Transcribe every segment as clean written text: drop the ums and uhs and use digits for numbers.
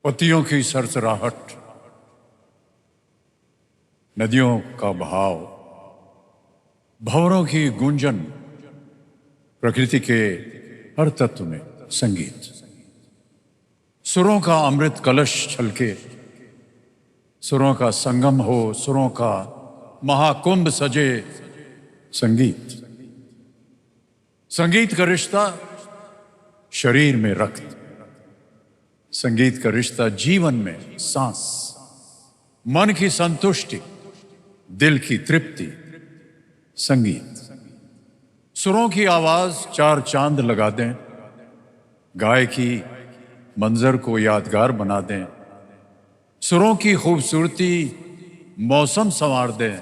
पतियों की सरसराहट, नदियों का बहाव, भंवरों की गूंजन, प्रकृति के हर तत्व में संगीत। सुरों का अमृत कलश छलके, सुरों का संगम हो, सुरों का महाकुंभ सजे। संगीत, संगीत का रिश्ता शरीर में रक्त, संगीत का रिश्ता जीवन में सांस, मन की संतुष्टि, दिल की तृप्ति। संगीत, सुरों की आवाज चार चांद लगा दें, गायकी मंजर को यादगार बना दें, सुरों की खूबसूरती मौसम संवार दें।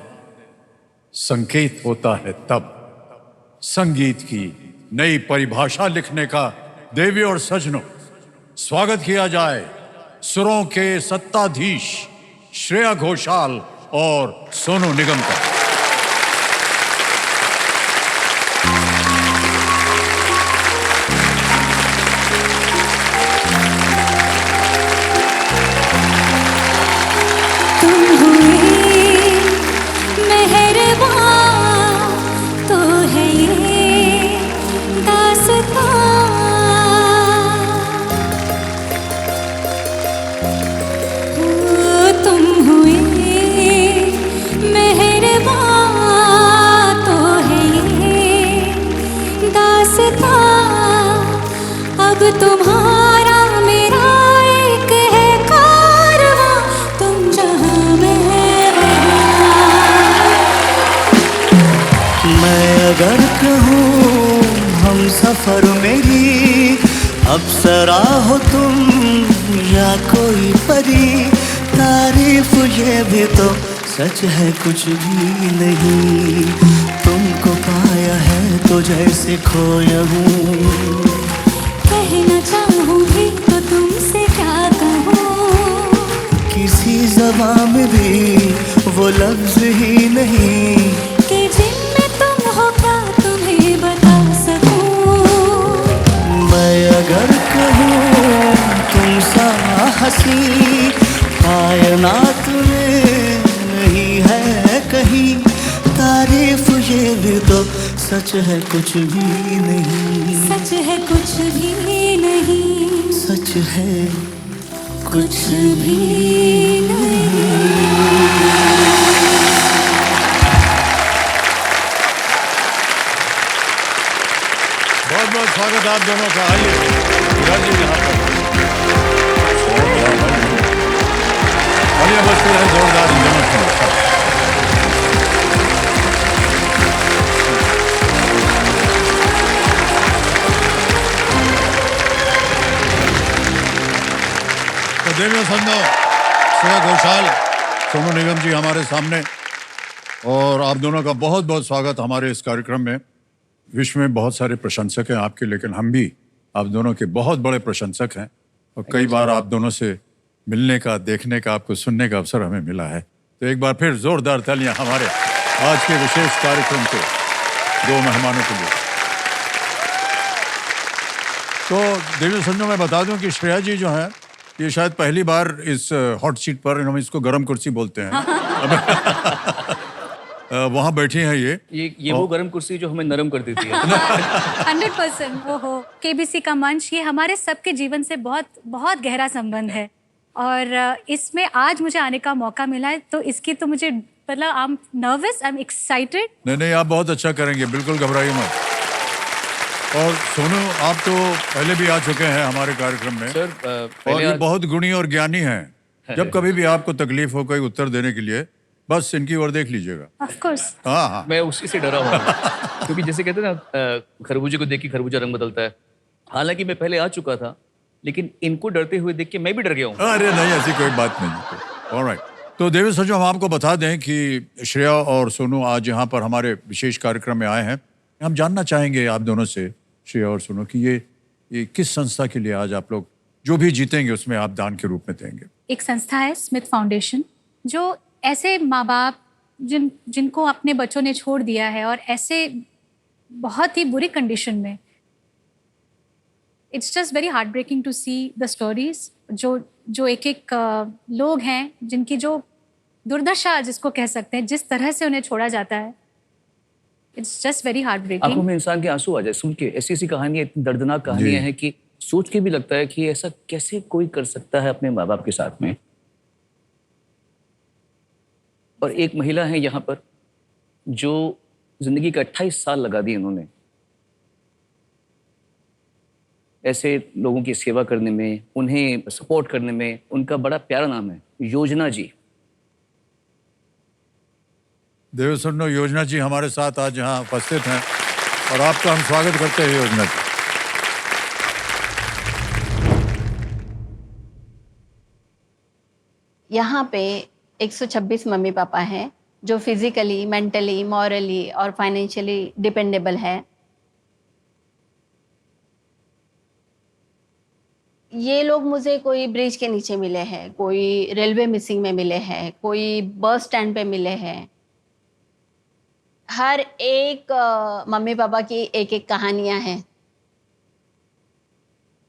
संकेत होता है तब संगीत की नई परिभाषा लिखने का। देवियों और सज्जनों, स्वागत किया जाए सुरों के सत्ताधीश श्रेया घोषाल और सोनू निगम का। अब तुम्हारा मेरा एक है कारवां, तुम जहां मैं अगर कहूँ हम सफर मेरी, अप्सरा हो तुम या कोई परी, तारीफ ये भी तो सच है कुछ भी नहीं। तुमको पाया है तो जैसे खोया हूँ, कहना चाहूंगी तो तुमसे क्या कहूँ। किसी ज़बान में भी वो लफ्ज ही नहीं कि जिनमें तुम हो क्या तुम्हें बता सकूं। मैं अगर कहूँ तुम सा हंसी, कायनात में नहीं है कहीं, तारीफ ये भी तो सच है कुछ भी नहीं। सच है कुछ भी नहीं, सच है कुछ भी नहीं। बहुत बहुत स्वागत आप दोनों का। आइए बस जोरदार देवियों संतो, श्रेया घोषाल, सोनू निगम जी हमारे सामने, और आप दोनों का बहुत बहुत स्वागत हमारे इस कार्यक्रम में। विश्व में बहुत सारे प्रशंसक हैं आपके, लेकिन हम भी आप दोनों के बहुत बड़े प्रशंसक हैं और कई बार आप दोनों से मिलने का, देखने का, आपको सुनने का अवसर हमें मिला है। तो एक बार फिर जोरदार तालियां हमारे आज के विशेष कार्यक्रम के दो मेहमानों के लिए। तो देवियों संतो, मैं बता दूं कि श्रेया जी जो हैं, ये शायद पहली बार इस हॉट सीट पर, हम इसको गरम कुर्सी बोलते हैं, वहाँ बैठी हैं ये वो गरम कुर्सी जो हमें नरम कर देती है। 100%। ओहो, केबीसी का मंच ये हमारे सबके जीवन से बहुत बहुत गहरा संबंध है, और इसमें आज मुझे आने का मौका मिला है, तो इसकी तो मुझे मतलब I am nervous, I am excited. नहीं, आप बहुत अच्छा करेंगे, बिल्कुल घबराइए मत। और सोनू, आप तो पहले भी आ चुके हैं हमारे कार्यक्रम में सर, और ये बहुत गुणी और ज्ञानी हैं। जब कभी भी आपको तकलीफ हो कोई उत्तर देने के लिए, बस इनकी ओर देख लीजिएगा। Of course. हाँ। मैं उसी से डरा हुआ हूँ क्योंकि जैसे कहते हैं ना, खरबूजे को देख के खरबूजा रंग बदलता है। हालांकि मैं पहले आ चुका था, लेकिन इनको डरते हुए देख के मैं भी डर गया हूँ। अरे नहीं, ऐसी कोई बात नहीं। ऑलराइट, तो देवी सजो, हम आपको बता दें कि श्रेया और सोनू आज यहाँ पर हमारे विशेष कार्यक्रम में आए हैं। हम जानना चाहेंगे आप दोनों से, श्रेया और सोनू, कि ये किस संस्था के लिए आज आप लोग जो भी जीतेंगे उसमें आप दान के रूप में देंगे। एक संस्था है स्मिथ फाउंडेशन, जो ऐसे माँ बाप जिनको अपने बच्चों ने छोड़ दिया है और ऐसे बहुत ही बुरी कंडीशन में it's just very heartbreaking to see the stories जो एक एक लोग हैं जिनकी जो दुर्दशा जिसको कह सकते हैं, जिस तरह से उन्हें छोड़ा जाता है, इट्स जस्ट वेरी हार्ट आंखों ब्रेकिंग। में इंसान के आंसू आ जाए सुन के। ऐसी ऐसी कहानियां, इतनी दर्दनाक कहानियां हैं कि सोच के भी लगता है कि ऐसा कैसे कोई कर सकता है अपने माँ बाप के साथ में। और एक महिला है यहाँ पर जो जिंदगी के 28 साल लगा दिए उन्होंने ऐसे लोगों की सेवा करने में, उन्हें सपोर्ट करने में। उनका बड़ा प्यारा नाम है योजना जी। देवसुन्नो योजना जी हमारे साथ आज यहाँ उपस्थित हैं और आपका हम स्वागत करते हैं योजना जी। यहाँ पे 126 मम्मी पापा हैं जो फिजिकली, मेंटली, मॉरली और फाइनेंशियली डिपेंडेबल है। ये लोग मुझे कोई ब्रिज के नीचे मिले हैं, कोई रेलवे मिसिंग में मिले हैं, कोई बस स्टैंड पे मिले हैं। हर एक मम्मी पापा की एक एक कहानियां हैं।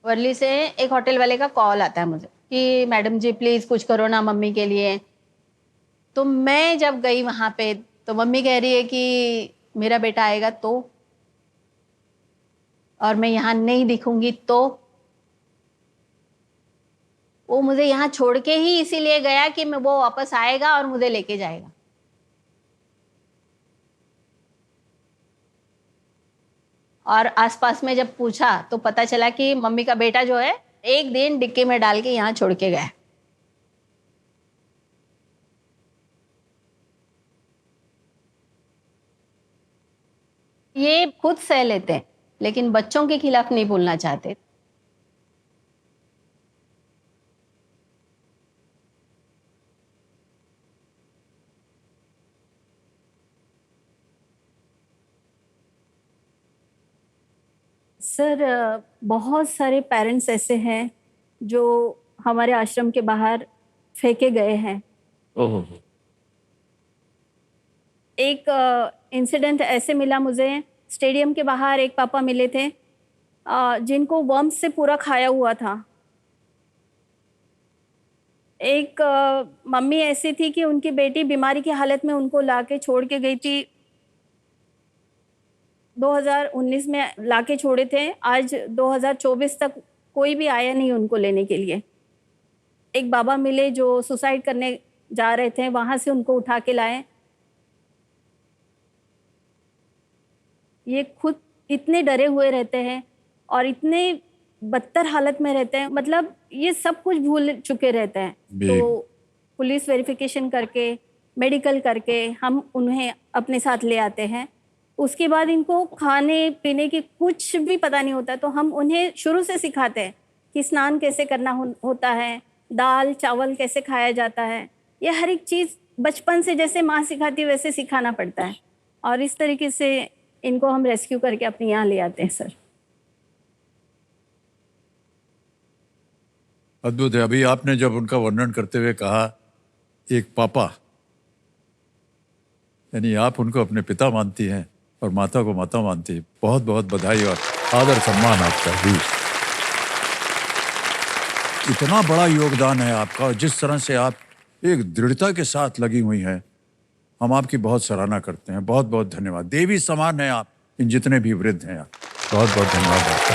वर्ली से एक होटल वाले का कॉल आता है मुझे कि मैडम जी प्लीज़ कुछ करो ना मम्मी के लिए। तो मैं जब गई वहाँ पे तो मम्मी कह रही है कि मेरा बेटा आएगा तो, और मैं यहाँ नहीं दिखूंगी तो। वो मुझे यहाँ छोड़ के ही इसीलिए गया कि मैं वो वापस आएगा और मुझे लेके जाएगा। और आसपास में जब पूछा तो पता चला कि मम्मी का बेटा जो है एक दिन डिक्की में डाल के यहाँ छोड़ के गया। ये खुद सह लेते हैं लेकिन बच्चों के खिलाफ नहीं बोलना चाहते। सर, बहुत सारे पेरेंट्स ऐसे हैं जो हमारे आश्रम के बाहर फेंके गए हैं। ओहो। एक इंसिडेंट ऐसे मिला मुझे, स्टेडियम के बाहर एक पापा मिले थे जिनको वर्म्स से पूरा खाया हुआ था। एक मम्मी ऐसी थी कि उनकी बेटी बीमारी की हालत में उनको लाके छोड़ के गई थी। 2019 में लाके छोड़े थे, आज 2024 तक कोई भी आया नहीं उनको लेने के लिए। एक बाबा मिले जो सुसाइड करने जा रहे थे, वहाँ से उनको उठा के लाए। ये खुद इतने डरे हुए रहते हैं और इतने बदतर हालत में रहते हैं, मतलब ये सब कुछ भूल चुके रहते हैं। तो पुलिस वेरिफिकेशन करके, मेडिकल करके हम उन्हें अपने साथ ले आते हैं। उसके बाद इनको खाने पीने की कुछ भी पता नहीं होता, तो हम उन्हें शुरू से सिखाते हैं कि स्नान कैसे करना होता है, दाल चावल कैसे खाया जाता है। ये हर एक चीज़ बचपन से जैसे माँ सिखाती है वैसे सिखाना पड़ता है। और इस तरीके से इनको हम रेस्क्यू करके अपने यहाँ ले आते हैं सर। अद्भुत है। अभी आपने जब उनका वर्णन करते हुए कहा एक पापा, यानी आप उनको अपने पिता मानती हैं और माता को माता मानती है। बहुत बहुत बधाई और आदर सम्मान आपका भी। इतना बड़ा योगदान है आपका और जिस तरह से आप एक दृढ़ता के साथ लगी हुई हैं, हम आपकी बहुत सराहना करते हैं। बहुत बहुत धन्यवाद। देवी समान हैं आप, इन जितने भी वृद्ध हैं आप। बहुत बहुत धन्यवाद आपका।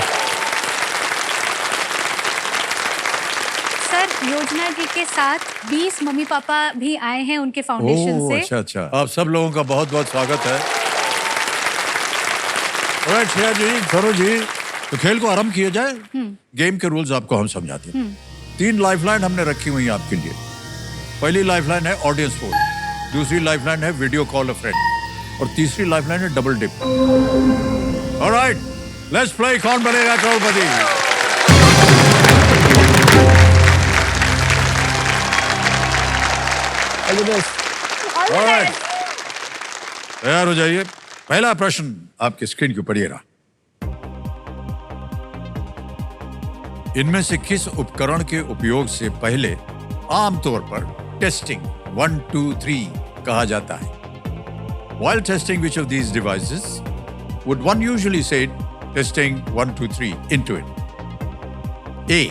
सर, योजना जी के साथ 20 मम्मी पापा भी आए हैं उनके फाउंडेशन से। अच्छा अच्छा, आप सब लोगों का बहुत बहुत स्वागत है। ऑलराइट श्रेया जी, सरोज जी, तो खेल को आरंभ किया जाए। गेम के रूल्स आपको हम समझाते हैं। 3 लाइफलाइन हमने रखी हुई है आपके लिए। पहली लाइफलाइन है ऑडियंस पोल, दूसरी लाइफलाइन है वीडियो कॉल अ फ्रेंड और तीसरी लाइफलाइन है double dip. Alright, let's play Kaun Banega Crorepati. Alright, तैयार हो जाइए। पहला प्रश्न आपकी स्क्रीन के ऊपर ये रहा। इनमें से किस उपकरण के उपयोग से पहले आमतौर पर टेस्टिंग 1 2 3 कहा जाता है? While testing which of these devices would one usually say testing 1 2 3 into it? A.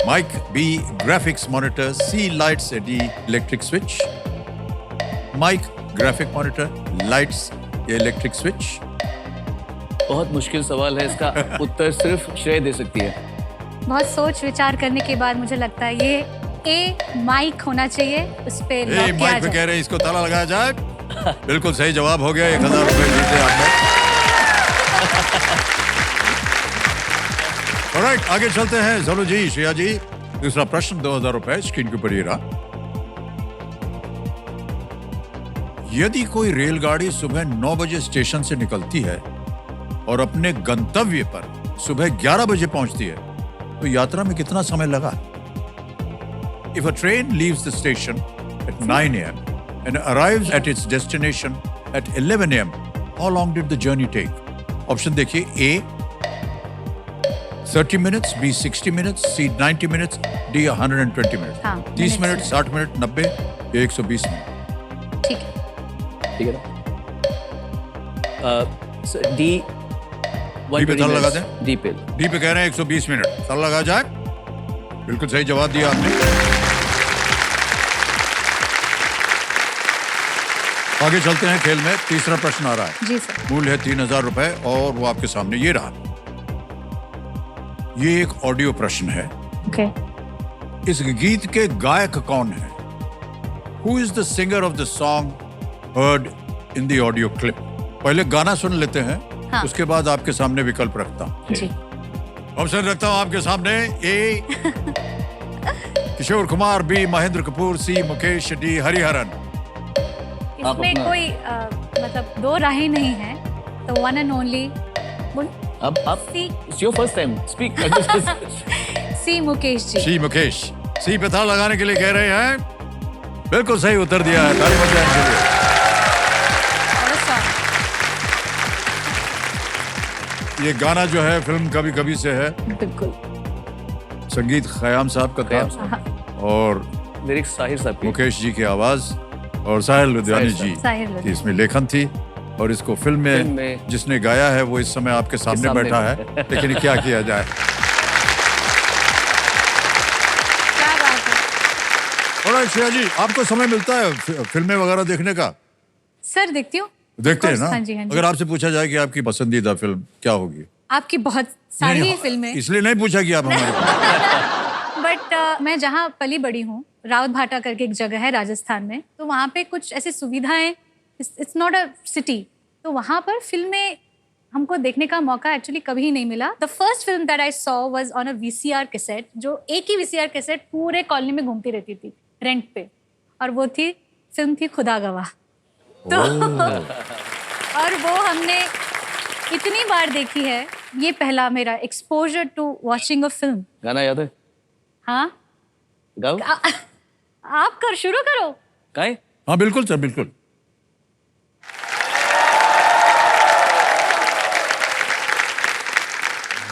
Mic. B. Graphics monitor. C. Lights. D. Electric switch. Mic, graphic monitor, lights, electric switch. बहुत मुश्किल सवाल है, इसका उत्तर सिर्फ श्रेय दे सकती है। बहुत सोच विचार करने के बाद मुझे लगता है ये ए माइक होना चाहिए, उस पे ए लॉक किया माइक पे जाए। कह रहे हैं इसको ताला लगाया जाए। बिल्कुल सही जवाब हो गया। 1000 रुपए जीते आपने। ऑलराइट, आगे चलते हैं। जलो जी, श्रेया जी, दूसरा प्रश्न 2000 रुपए स्क्रीन के ऊपर ये रहा। यदि कोई रेलगाड़ी सुबह 9 बजे स्टेशन से निकलती है और अपने गंतव्य पर सुबह 11 बजे पहुंचती है, तो यात्रा में कितना समय लगा? If a train leaves the station at 9 a.m. and arrives at its destination at 11 a.m., how long did the journey take? Option देखिए, A 30 minutes, B 60 minutes, C 90 minutes, D 120 minutes. हाँ, 30 मिनट, minutes 60 मिनट, 90 या 120 minute? ठीक है। ठीक है ना? D D पे ताला लगा दें? डी पे। डी पे कह रहे हैं 120 मिनट। ताला लगा जाए। बिल्कुल सही जवाब दिया आपने। आगे चलते हैं खेल में। तीसरा प्रश्न आ रहा है। जी सर। मूल्य है 3000 रुपए और वो आपके सामने ये रहा। ये एक ऑडियो प्रश्न है। ओके। इस गीत के गायक कौन है? Who is the singer of the song heard in the audio clip? पहले गाना सुन लेते हैं, हाँ। उसके बाद आपके सामने विकल्प रखता हूं। जी। ऑप्शन रखता हूं आपके सामने। ए किशोर कुमार, बी महेंद्र कपूर, सी मुकेश, डी हरिहरन। इसमें अपना- कोई मतलब दो राहें नहीं है, तो वन एंड ओनली अब आप C. It's your first time speak. C Mukesh ji. C Mukesh. C पे ताला लगाने के लिए कह रहे हैं। बिल्कुल सही उत्तर दिया है। ताली बजाएं इनके लिए। और song। ये गाना जो है फिल्म कभी कभी से है। बिल्कुल। संगीत खयाम साहब का खयाम था और लिरिक्स साहिर साहब की। मुकेश जी की आवाज और साहिर लुधियानी जी साहिर लुधियानी। की इसमें लेखन थी। और इसको फिल्म फिल्म में में जिसने गाया है वो इस समय आपके सामने बैठा है। लेकिन क्या किया जाए। क्या बात है। और श्रेया जी, आपको समय मिलता है फिल्में वगैरह देखने का? सर देखती हूँ। देखते हैं ना? हाँ जी, हाँ जी। अगर आपसे पूछा जाए कि आपकी पसंदीदा फिल्म क्या होगी? आपकी बहुत सारी नहीं, फिल्में, इसलिए नहीं पूछा कि आप हमारे पास। बट मैं जहाँ पली बड़ी हूँ, रावत भाटा करके एक जगह है राजस्थान में, तो वहाँ पे कुछ ऐसी सुविधाएं, इट्स नॉट अ सिटी, तो वहाँ पर फिल्में हमको देखने का मौका एक्चुअली कभी नहीं मिला। The first film that I saw was on a VCR cassette, जो एक ही VCR कैसेट पूरे कॉलोनी में घूमती रहती थी रेंट पे, और वो फिल्म थी खुदा गवाह। तो और वो हमने इतनी बार देखी है। ये पहला मेरा exposure to watching a film. गाना याद है? हाँ, गाओ। आप कर शुरू करो। काहे? हाँ बिल्कुल सर, बिल्कुल।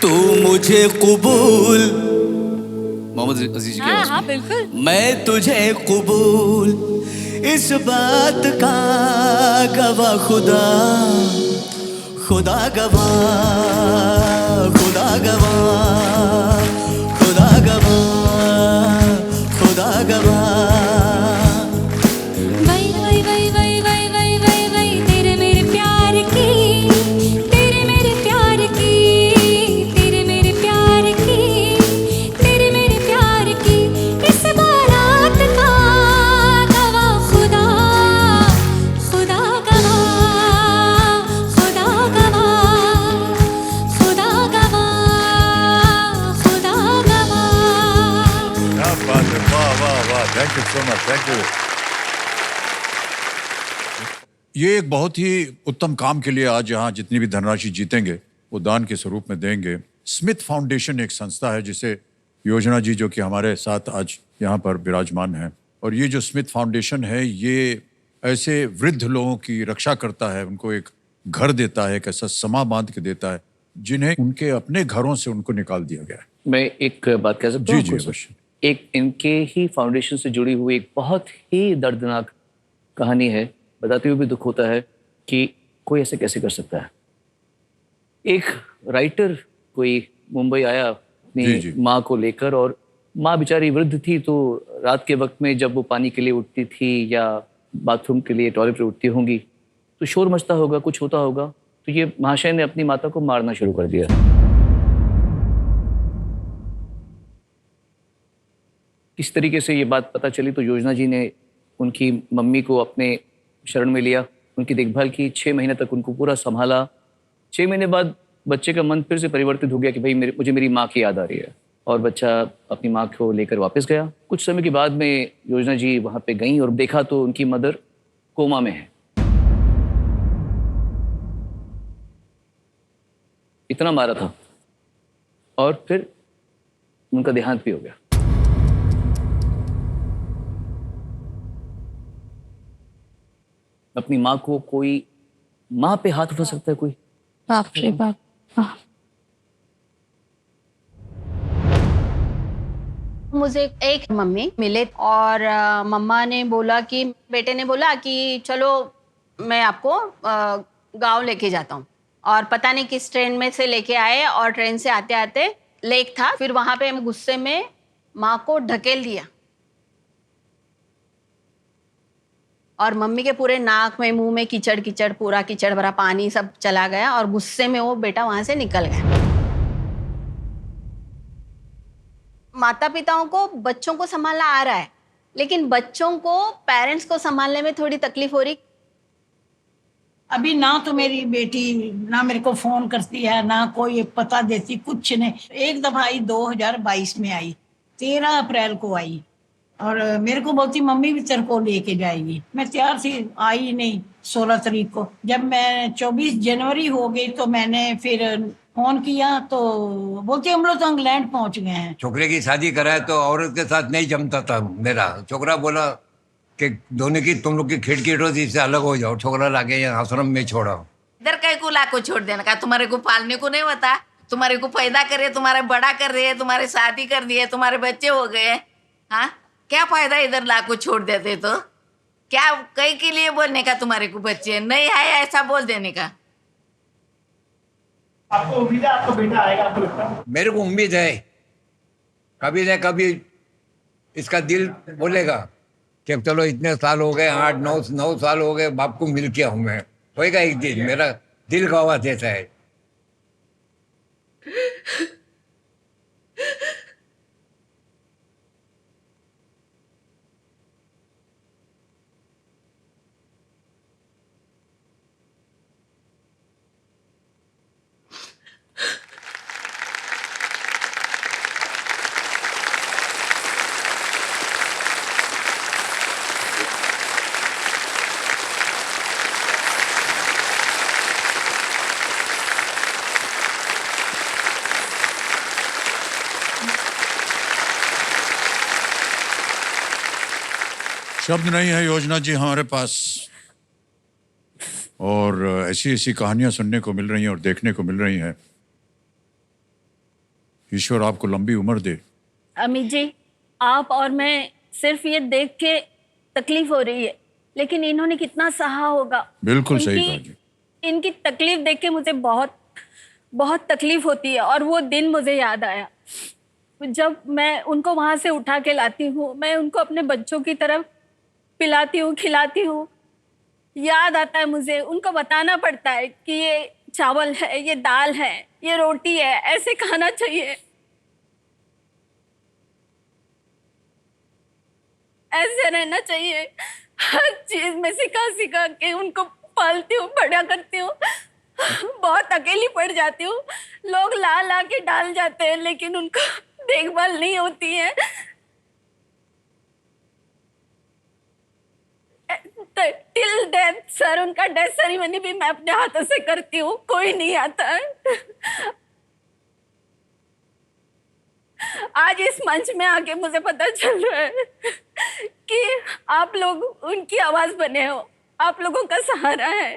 तू मुझे कबूल, मोहम्मद अजीज की हाँ आवाज हाँ में। बिल्कुल। मैं तुझे कबूल, इस बात का गवाह खुदा, खुदा गवाह, खुदा गवाह, खुदा गवाह, खुदा गवाह। वही वही वही वही वही वही वही वही तेरे मेरे प्यार की, तेरे मेरे प्यार की, तेरे मेरे प्यार की, तेरे मेरे प्यार की, इस बारात का गवाह खुदा, खुदा गवाह, खुदा गवाह, खुदा गवाह, खुदा गवाह। क्या बात है, वाह वाह वाह, thank you so much, thank you. ये एक बहुत ही उत्तम काम के लिए आज यहाँ जितनी भी धनराशि जीतेंगे वो दान के स्वरूप में देंगे। स्मिथ फाउंडेशन एक संस्था है जिसे योजना जी, जो कि हमारे साथ आज यहाँ पर विराजमान है, और ये जो स्मिथ फाउंडेशन है ये ऐसे वृद्ध लोगों की रक्षा करता है, उनको एक घर देता है, एक ऐसा समा बांध के देता है जिन्हें उनके अपने घरों से उनको निकाल दिया गया है। मैं एक बात कह सकता जी हूँ जी आपको? अवश्य। एक इनके ही फाउंडेशन से जुड़ी हुई एक बहुत ही दर्दनाक कहानी है। बताते हुए भी दुख होता है कि कोई ऐसे कैसे कर सकता है। एक राइटर कोई मुंबई आया अपनी जी, जी। माँ को लेकर। और माँ बेचारी वृद्ध थी, तो रात के वक्त में जब वो पानी के लिए उठती थी या बाथरूम के लिए टॉयलेट पर उठती होंगी तो शोर मचता होगा, कुछ होता होगा, तो ये महाशय ने अपनी माता को मारना शुरू कर दिया। इस तरीके से ये बात पता चली तो योजना जी ने उनकी मम्मी को अपने शरण में लिया, उनकी देखभाल की, 6 महीने तक उनको पूरा संभाला। 6 महीने बाद बच्चे का मन फिर से परिवर्तित हो गया कि भाई मुझे मेरी माँ की याद आ रही है, और बच्चा अपनी माँ को लेकर वापस गया। कुछ समय के बाद में योजना जी वहाँ पे गई और देखा तो उनकी मदर कोमा में है। इतना मारा था और फिर उनका देहांत भी हो गया। अपनी माँ को कोई, माँ पे हाथ उठा सकता है कोई? बाप रे बाप। हाँ। मुझे एक मम्मी मिले और मम्मा ने बोला कि, बेटे ने बोला कि चलो मैं आपको गांव लेके जाता हूँ, और पता नहीं किस ट्रेन में से लेके आए, और ट्रेन से आते आते लेक था, फिर वहां पे हम गुस्से में माँ को ढकेल दिया और मम्मी के पूरे नाक में मुंह में कीचड़ कीचड़, पूरा कीचड़ भरा पानी सब चला गया, और गुस्से में वो बेटा वहां से निकल गया। माता पिताओं को बच्चों को संभालना आ रहा है, लेकिन बच्चों को पेरेंट्स को संभालने में थोड़ी तकलीफ हो रही। अभी ना तो मेरी बेटी ना मेरे को फोन करती है, ना कोई पता देती, कुछ नहीं। एक दफा आई 2022 में आई, 13 अप्रैल को आई, और मेरे को बोलती मम्मी भी तेरे को लेके जाएगी। मैं तैयार थी, आई नहीं। 16 तारीख को जब मैं 24 जनवरी हो गई तो मैंने फिर फोन किया तो बोलते हम लोग तो इंग्लैंड पहुंच गए हैं। छोकरे की शादी कराए तो औरत के साथ नहीं जमता था मेरा। छोकरा बोला कि दोनों की, तुम लोग की खिड़की रोजी से अलग हो जाओ, छोकरा लाके यहाँ आश्रम में छोड़ा। इधर कहीं को ला को छोड़ देने का, तुम्हारे को पालने को नहीं बता, तुम्हारे को पैदा करे, तुम्हारे बड़ा कर रही है, तुम्हारे शादी कर दिए, तुम्हारे बच्चे हो गए। हाँ, क्या फायदा इधर ला को छोड़ देते तो? क्या कहीं के लिए बोलने का तुम्हारे को बच्चे नहीं है ऐसा बोल देने का? आपको उम्मीद है आपका बेटा आएगा, आपको लगता है? मेरे को उम्मीद है कभी न कभी इसका दिल बोलेगा कि चलो इतने साल हो गए, 8-9 साल हो गए, बाप को मिल के हूं मैं, होएगा एक दिन। मेरा दिल गवाह देता है। शब्द नहीं है योजना जी हमारे पास, और ऐसी ऐसी कहानियां सुनने को मिल रही हैं और देखने को मिल रही हैं। ईश्वर आपको लंबी उम्र दे। अमित जी, आप और मैं सिर्फ ये देख के तकलीफ हो रही है, लेकिन इन्होंने कितना सहा होगा। बिल्कुल सही कहा जी। इनकी तकलीफ देख के मुझे बहुत बहुत तकलीफ होती है, और वो दिन मुझे याद आया जब मैं उनको वहां से उठा के लाती हूँ। मैं उनको अपने बच्चों की तरफ पिलाती हूँ, खिलाती हूँ। याद आता है मुझे, उनको बताना पड़ता है कि ये चावल है, ये दाल है, ये रोटी है, ऐसे खाना चाहिए, ऐसे रहना चाहिए। हर चीज में सिखा सिखा के उनको पालती हूँ, बड़ा करती हूँ। बहुत अकेली पड़ जाती हूँ। लोग ला ला के डाल जाते हैं, लेकिन उनका देखभाल नहीं होती है। टिल डेथ सर, उनका डेथ सेरेमनी भी मैं अपने हाथों से करती हूँ, कोई नहीं आता है। आज इस मंच में आके मुझे पता चल रहा है कि आप लोग उनकी आवाज बने हो, आप लोगों का सहारा है।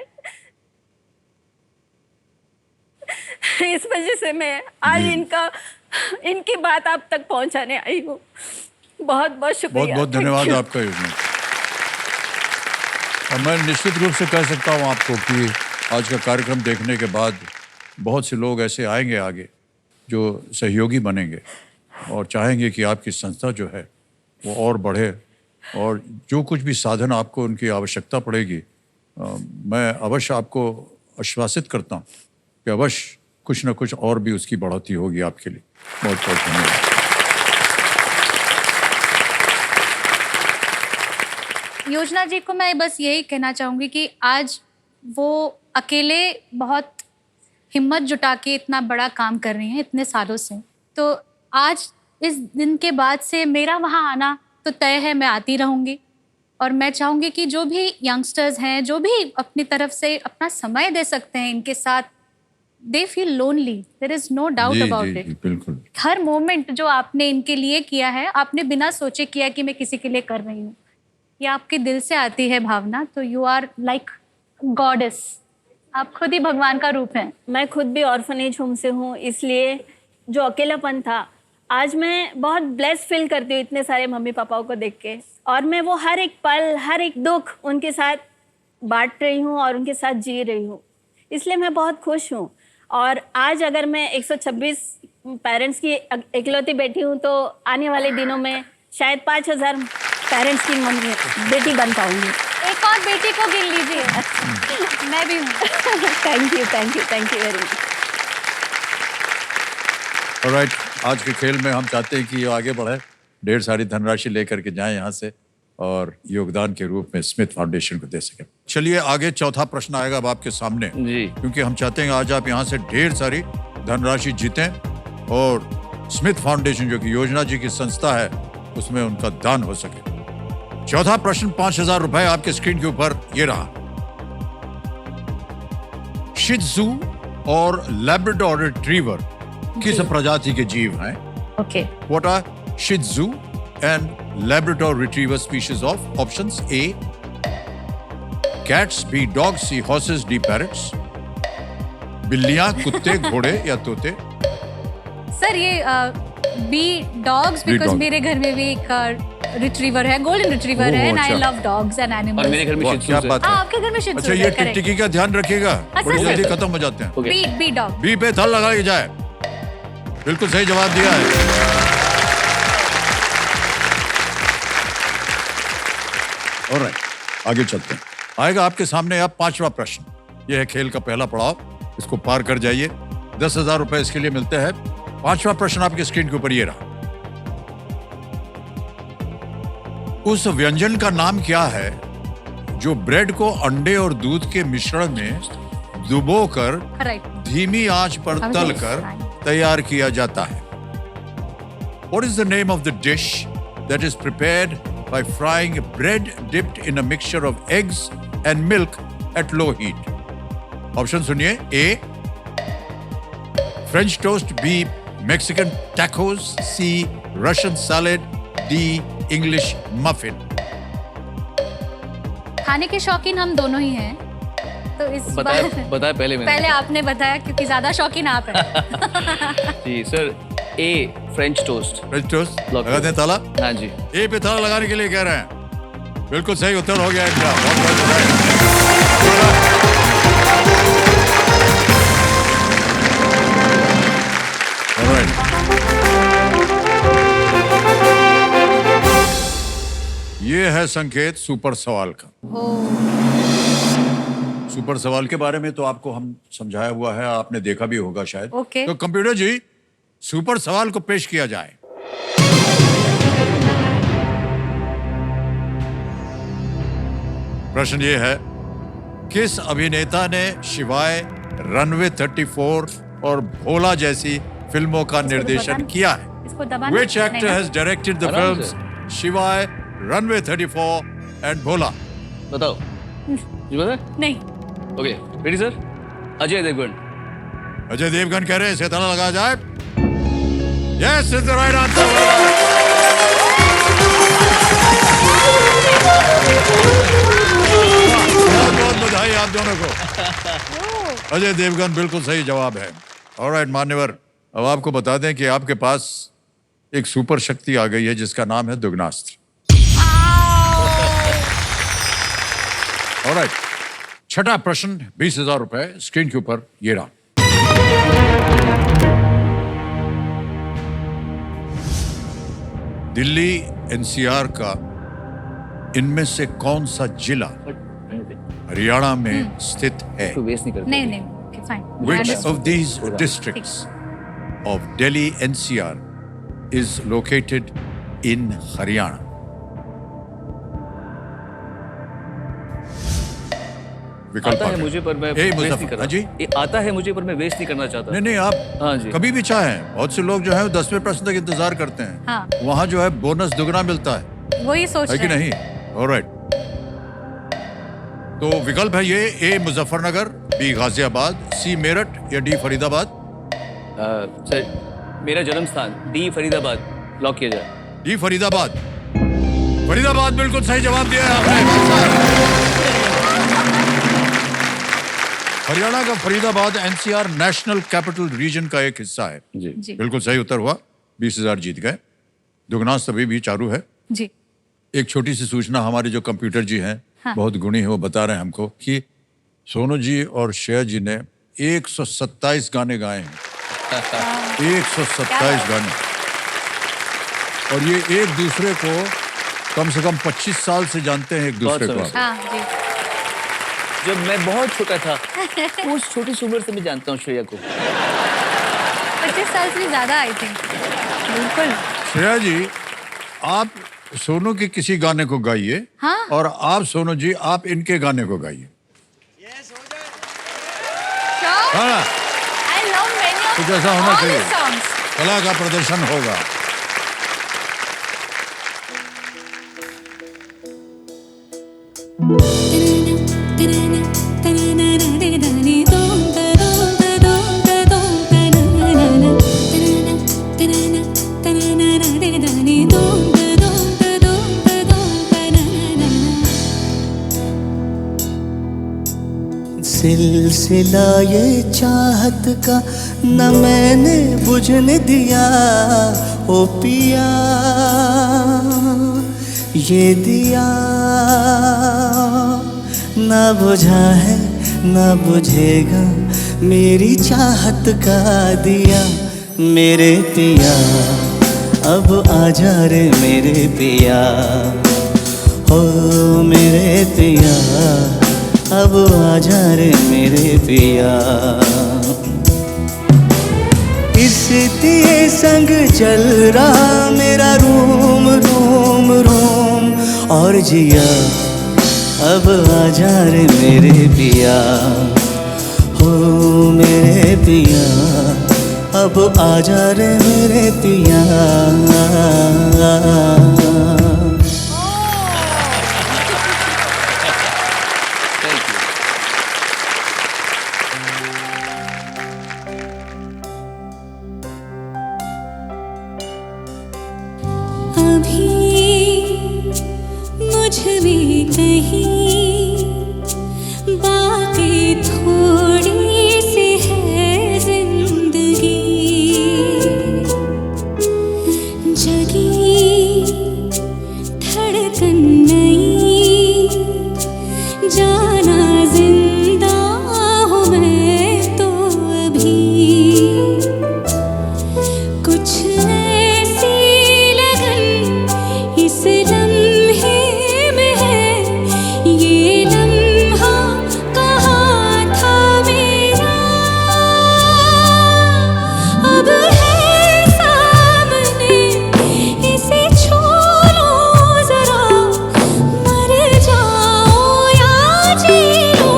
इस वजह से मैं आज इनकी बात आप तक पहुंचाने आई हूँ। बहुत बहुत शुक्रिया। बहुत बहुत धन्यवाद आपका योजना। और मैं निश्चित रूप से कह सकता हूँ आपको कि आज का कार्यक्रम देखने के बाद बहुत से लोग ऐसे आएंगे आगे जो सहयोगी बनेंगे और चाहेंगे कि आपकी संस्था जो है वो और बढ़े, और जो कुछ भी साधन आपको उनकी आवश्यकता पड़ेगी, मैं अवश्य आपको आश्वासित करता हूँ कि अवश्य कुछ न कुछ और भी उसकी बढ़ोतरी होगी आपके लिए। बहुत बहुत धन्यवाद। योजना जी को मैं बस यही कहना चाहूँगी कि आज वो अकेले बहुत हिम्मत जुटा के इतना बड़ा काम कर रही हैं इतने सालों से। तो आज इस दिन के बाद से मेरा वहाँ आना तो तय है, मैं आती रहूँगी। और मैं चाहूँगी कि जो भी यंगस्टर्स हैं, जो भी अपनी तरफ से अपना समय दे सकते हैं इनके साथ, they feel lonely, there is no doubt about it. बिल्कुल। हर मोमेंट जो आपने इनके लिए किया है, आपने बिना सोचे किया कि मैं किसी के लिए कर रही हूँ, ये आपके दिल से आती है भावना, तो यू आर लाइक गॉडेस। आप खुद ही भगवान का रूप हैं। मैं खुद भी ऑर्फनेज होम से हूँ, इसलिए जो अकेलापन था, आज मैं बहुत ब्लेस फील करती हूँ इतने सारे मम्मी पापाओं को देख के। और मैं वो हर एक पल, हर एक दुख उनके साथ बांट रही हूँ और उनके साथ जी रही हूँ, इसलिए मैं बहुत खुश हूँ। और आज अगर मैं 126 पेरेंट्स की इकलौती बेटी हूँ, तो आने वाले दिनों में शायद 5000 पेरेंट्स की मम्मी बेटी बन पाऊँगी। एक और बेटी को गिन लीजिए। मैं भी हूँ। Thank you, thank you, thank you very much. Alright, आज के खेल में हम चाहते हैं कि ये आगे बढ़े, ढेर सारी धनराशि लेकर के जाएं यहाँ से और योगदान के रूप में स्मिथ फाउंडेशन को दे सकें। चलिए आगे चौथा प्रश्न आएगा अब आपके सामने जी। क्योंकि हम चाहते हैं आज आप यहाँ से ढेर सारी धनराशि जीतें और स्मिथ फाउंडेशन जो कि योजना जी की संस्था है उसमें उनका दान हो सके। चौथा प्रश्न 5000 रुपए आपके स्क्रीन के ऊपर ये रहा। शित्जू और लैब्राडोर रिट्रीवर किस प्रजाति के जीव हैं? Okay. What are Shih Tzu and Labrador Retriever species of? Options A, cats, B, dogs, C, horses, D, parrots. बिल्लियां, कुत्ते, घोड़े या तोते? सर ये बी डॉग्स, बिकॉज dog. मेरे घर में भी एक रिट्रीवर है, गोल्डन रिट्रीवर है, एंड आई अच्छा। लव डॉग्स एंड और एनिमल्स। मेरे घर में वाह, शिह क्या तzu बात है। हाँ, है। आपके घर में शिह अच्छा तzu ये है, correct। टिकटिकी का ध्यान रखिएगा, बड़ी सर। जल्दी खत्म हो जाते हैं। Okay. B dog. बी पे थल लगाई जाए। बिल्कुल सही जवाब दिया है। ऑलराइट, आगे चलते हैं। आएगा आपके सामने अब पांचवा प्रश्न। यह है खेल का पहला पड़ाव, इसको पार कर जाइए। 10,000 रुपए इसके लिए मिलते हैं। पांचवा प्रश्न आपके स्क्रीन के ऊपर ये रहा। उस व्यंजन का नाम क्या है जो ब्रेड को अंडे और दूध के मिश्रण में डुबोकर करेक्ट। धीमी आंच पर तलकर तैयार किया जाता है? What is the name of the dish that is prepared by frying bread dipped in a mixture of eggs and milk at low heat? Option सुनिए। A, French toast, B, Mexican tacos, C, Russian salad, D, English muffin. खाने के शौकीन हम दोनों ही हैं, तो इस बार बताया पहले मैंने। पहले आपने बताया क्योंकि ज्यादा शौकीन आप हैं। जी sir, A French toast. French toast Lock लगा दें ताला। हाँ जी। ए पे ताला लगाने के लिए कह रहे हैं। बिल्कुल सही उत्तर हो गया इनका। बहुत बहुत बधाई। Alright. ये है संकेत सुपर सवाल का। सुपर सवाल के बारे में तो आपको हम समझाया हुआ है, आपने देखा भी होगा शायद। Okay. तो कंप्यूटर जी, सुपर सवाल को पेश किया जाए। प्रश्न ये है, किस अभिनेता ने शिवाय, रनवे 34 और भोला जैसी फिल्मों का निर्देशन किया है? इसको दबाना Which actor नहीं ना? has directed the आराम films Shivaay, runway 34 and Bholaa? बताओ। जी बता। नहीं। Okay, ready sir? Ajay Devgan. Ajay Devgan कह रहे हैं, इसे ताला लगाया जाए। Yes, is the right answer. बहुत बहुत बधाई आप दोनों को। अजय देवगन बिल्कुल सही जवाब है। ऑलराइट मान्यवर, अब आपको बता दें कि आपके पास एक सुपर शक्ति आ गई है जिसका नाम है दुग्नास्त्र। ऑलराइट, छठा प्रश्न 20,000 रुपए स्क्रीन के ऊपर ये रहा। दिल्ली एनसीआर का इनमें से कौन सा जिला हरियाणा में स्थित है? तो वेस्ट नहीं करते। नहीं नहीं okay, fine. Which Understood. of these districts of Delhi NCR is located in Haryana? विकल्प आता आ है गए। मुझे पर मैं ए, वेस्ट नहीं मुजफ्फर, कर हाँ जी? रहा। ये आता है मुझे पर मैं वेस्ट नहीं करना चाहता। नहीं नहीं, आप हाँ जी। कभी भी चाहें। बहुत से लोग जो है 10वें प्रश्न तक इंतजार करते हैं। हाँ। वहां जो है बोनस दुगना मिलता है वही सोच कि रहे हैं। नहीं? ऑलराइट। तो विकल्प है ये: ए मुजफ्फरनगर, बी गाजियाबाद, सी मेरठ या डी फरीदाबाद। सर मेरा जन्म स्थान डी फरीदाबाद लॉक किया जाए। डी फरीदाबाद। फरीदाबाद बिल्कुल सही जवाब दिया है आपने। हरियाणा का Faridabad NCR national capital region का एक हिस्सा है। जी बिल्कुल सही उत्तर हुआ। 20,000 जीत गए। दुगना सभी भी चालू है। जी एक छोटी सी सूचना, हमारे जो कंप्यूटर जी हैं, हाँ। बहुत गुणी है, वो बता रहे हैं हमको कि सोनू जी और श्रेया जी ने 127 गाने गाए हैं। 127 गाने। और ये एक दूसरे को कम से कम 25 साल से जानते हैं एक दूसरे बहुत को। समय हाँ जी जब मैं बहुत छोटा था उस छोटी सी उम्र से मैं जानता हूँ श्रेया को। 25 साल से भी ज्यादा आई थिंक। बिल्कुल। श्रेया जी, आप सोनू के किसी गाने को गाइए। हाँ। और आप सोनू जी, आप इनके गाने को गाइए। हाँ, I love many of कुछ ऐसा होना all चाहिए। his songs. कला का प्रदर्शन होगा। सिलसिला ये चाहत का न मैंने बुझने दिया ओ पिया, ये दिया न बुझा है न बुझेगा मेरी चाहत का दिया। मेरे पिया अब आजा रे मेरे पिया, हो मेरे पिया अब आजा रे मेरे पिया। इस दिए संग चल रहा मेरा रोम रोम रोम, और जिया अब आजा रे मेरे पिया, हो मेरे पिया अब आजा रे मेरे पिया। Thank you. अभी मुझ में कहीं बाकी थोड़ी सी है जिंदगी, जगी धड़कन नहीं जाना जिंदा हूँ मैं तो अभी। कुछ ऐसी लगन इस लम्हे में है, ये लम्हा कहाँ था मेरा, अब है सामने इसे छू लो जरा, मर जाओ या जी लो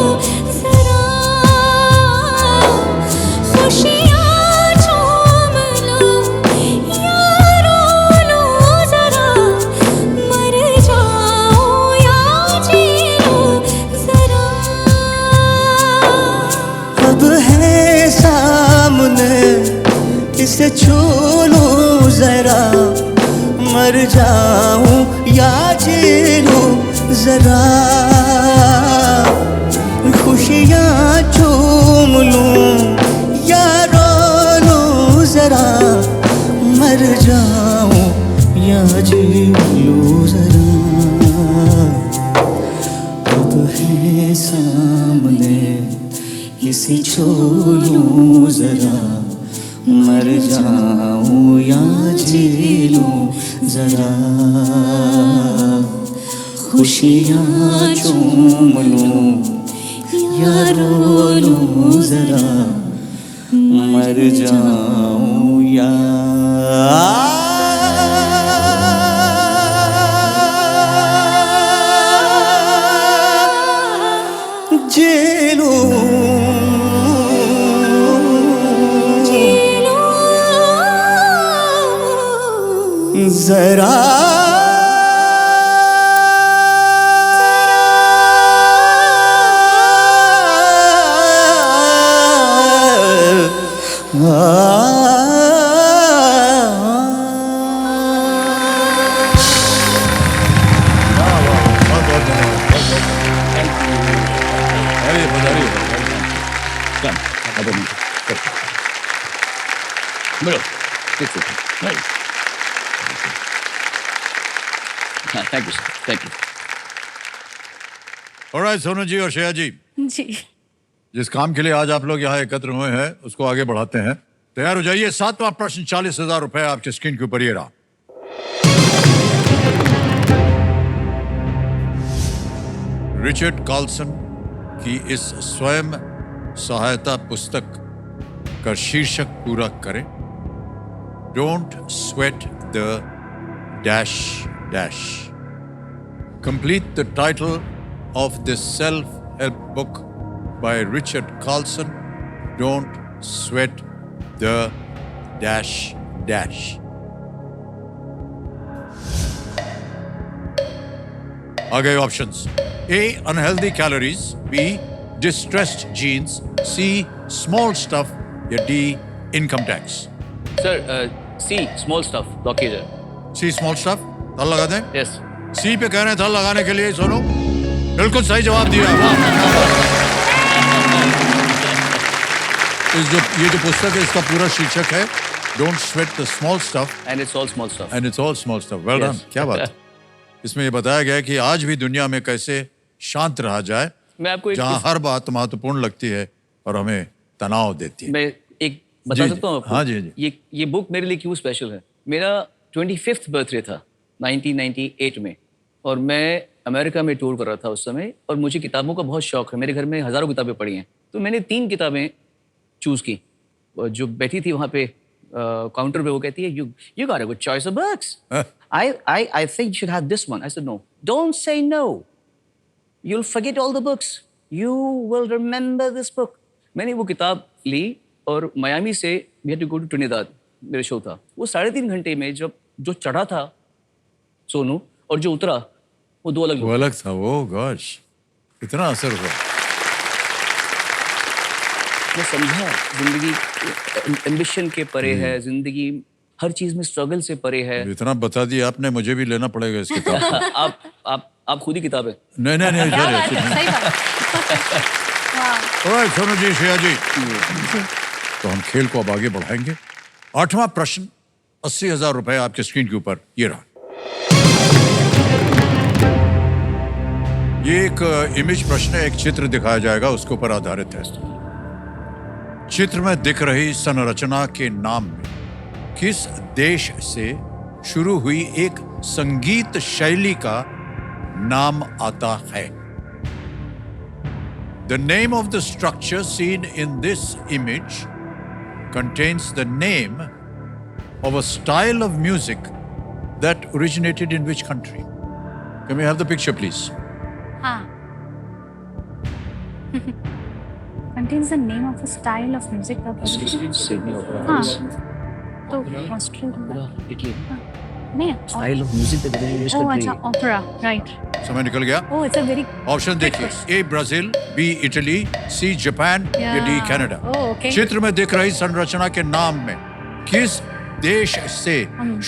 जरा, खुशियाँ झूम लो या रो लो जरा, मर जाओ या जी लो जरा। अब है सामने इसे छू लूं जरा, मर जाऊं या जी लूं जरा, खुशियाँ चूम लूं या रो लूं जरा, मर जाऊं या जी लूं जरा। अब है सामने इसे छू लूं जरा, मर जाऊं या जी लूं जरा, खुशियाँ चूम लूं या रो लूं जरा, मर जाऊं या जी लूं जरा। Thank you sir, thank you. Alright Sonu ji और श्रेया जी, जी जिस काम के लिए आज आप लोग यहाँ एकत्र हुए हैं उसको आगे बढ़ाते हैं। तैयार हो जाइए। 7वां प्रश्न, 40,000 रुपए आपके स्क्रीन के ऊपर ये रहा। रिचर्ड कार्लसन की इस स्वयं सहायता पुस्तक का शीर्षक पूरा करें। Don't sweat the dash dash. Complete the title of this self-help book by Richard Carlson. Don't sweat the dash dash. आ गए options. A. Unhealthy calories. B. Distressed genes. C. Small stuff. या D. Income tax. Sir C small stuff lock कीजिए। C. Small stuff. ताल लगा दें। Yes. C पे कह रहे हैं ताल लगाने के लिए। सोनू बिल्कुल सही जवाब दिया। ये जो पुस्तक है इसका पूरा शीर्षक है don't sweat the small stuff and it's all small stuff. And it's all small stuff. Well done. क्या बात है। इसमें ये बताया गया है कि आज भी दुनिया में कैसे शांत रहा जाए, मैं आपको जहाँ हर बात महत्वपूर्ण लगती है और हमें तनाव देती है। मैं एक बता जी, सकता हूँ आपको? हाँ जी, जी। ये बुक मेरे लिए क्यों स्पेशल है। मेरा 25th बर्थडे था 1998 में, और मैं अमेरिका में टूर कर रहा था उस समय, और मुझे किताबों का बहुत शौक है। मेरे घर में हज़ारों किताबें पढ़ी हैं, तो मैंने 3 किताबें चूज़ की। और जो बैठी थी वहाँ पे काउंटर पे, वो कहती है you got a good choice of books, I think you should have this one. I said no, don't say no, you'll forget all the books, you will remember this book। मैंने वो किताब ली और Miami से we had to go to Trinidad, मेरा show था। वो 3.5 घंटे में जब जो चढ़ा था सोनू और जो उतरा, वो 2 अलग वो अलग था। वो गॉश, इतना असर हुआ। मैं समझा जिंदगी एम्बिशन के परे है, जिंदगी हर चीज में स्ट्रगल से परे है। इतना बता दिया आपने, मुझे भी लेना पड़ेगा इस किताब को। आप खुद ही किताब है। नहीं नहीं नहीं, क्या बात है, सही सही बात। ऑलराइट सोनू जी, श्रेया जी, तो हम खेल को अब आगे बढ़ाएंगे। 8वां प्रश्न, 80,000 रुपए आपके स्क्रीन के ऊपर ये रहा। ये एक इमेज प्रश्न है, एक चित्र दिखाया जाएगा, उसके ऊपर आधारित है। चित्र में दिख रही संरचना के नाम में किस देश से शुरू हुई एक संगीत शैली का नाम आता है? The name of the structure seen in this image contains the name of a style of music that originated in which country? Can we have the picture, please? हाँ। Contains the name of a style of music that हाँ, तो Australia Italy नहीं, style of music that in English oh अच्छा, opera, right. समय निकल गया। Oh, it's a very option देखिए। A Brazil, B Italy, C Japan या D Canada. Oh, okay. चित्र में दिख रही संरचना के नाम में किस देश से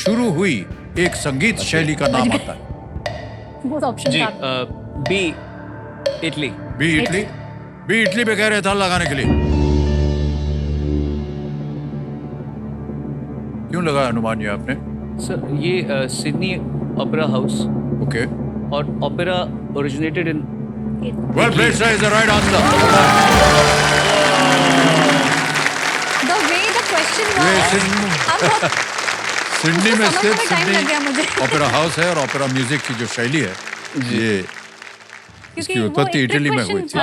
शुरू हुई एक संगीत शैली का नाम आता है? वो ऑप्शन जी, था। B Italy. B Italy. B Italy पे कह रहे थे लगाने के लिए। क्यों लगाया अनुमान ये आपने? सर ये सिडनी ओपेरा हाउस ओके, और opera originated in well played sir, is the right answer. The way the question Sydney में स्थित टाइम लग गया मुझे सिडनी ओपेरा हाउस है और ओपेरा म्यूजिक की जो शैली है ये इसकी उत्पत्ति इटली में हुई थी।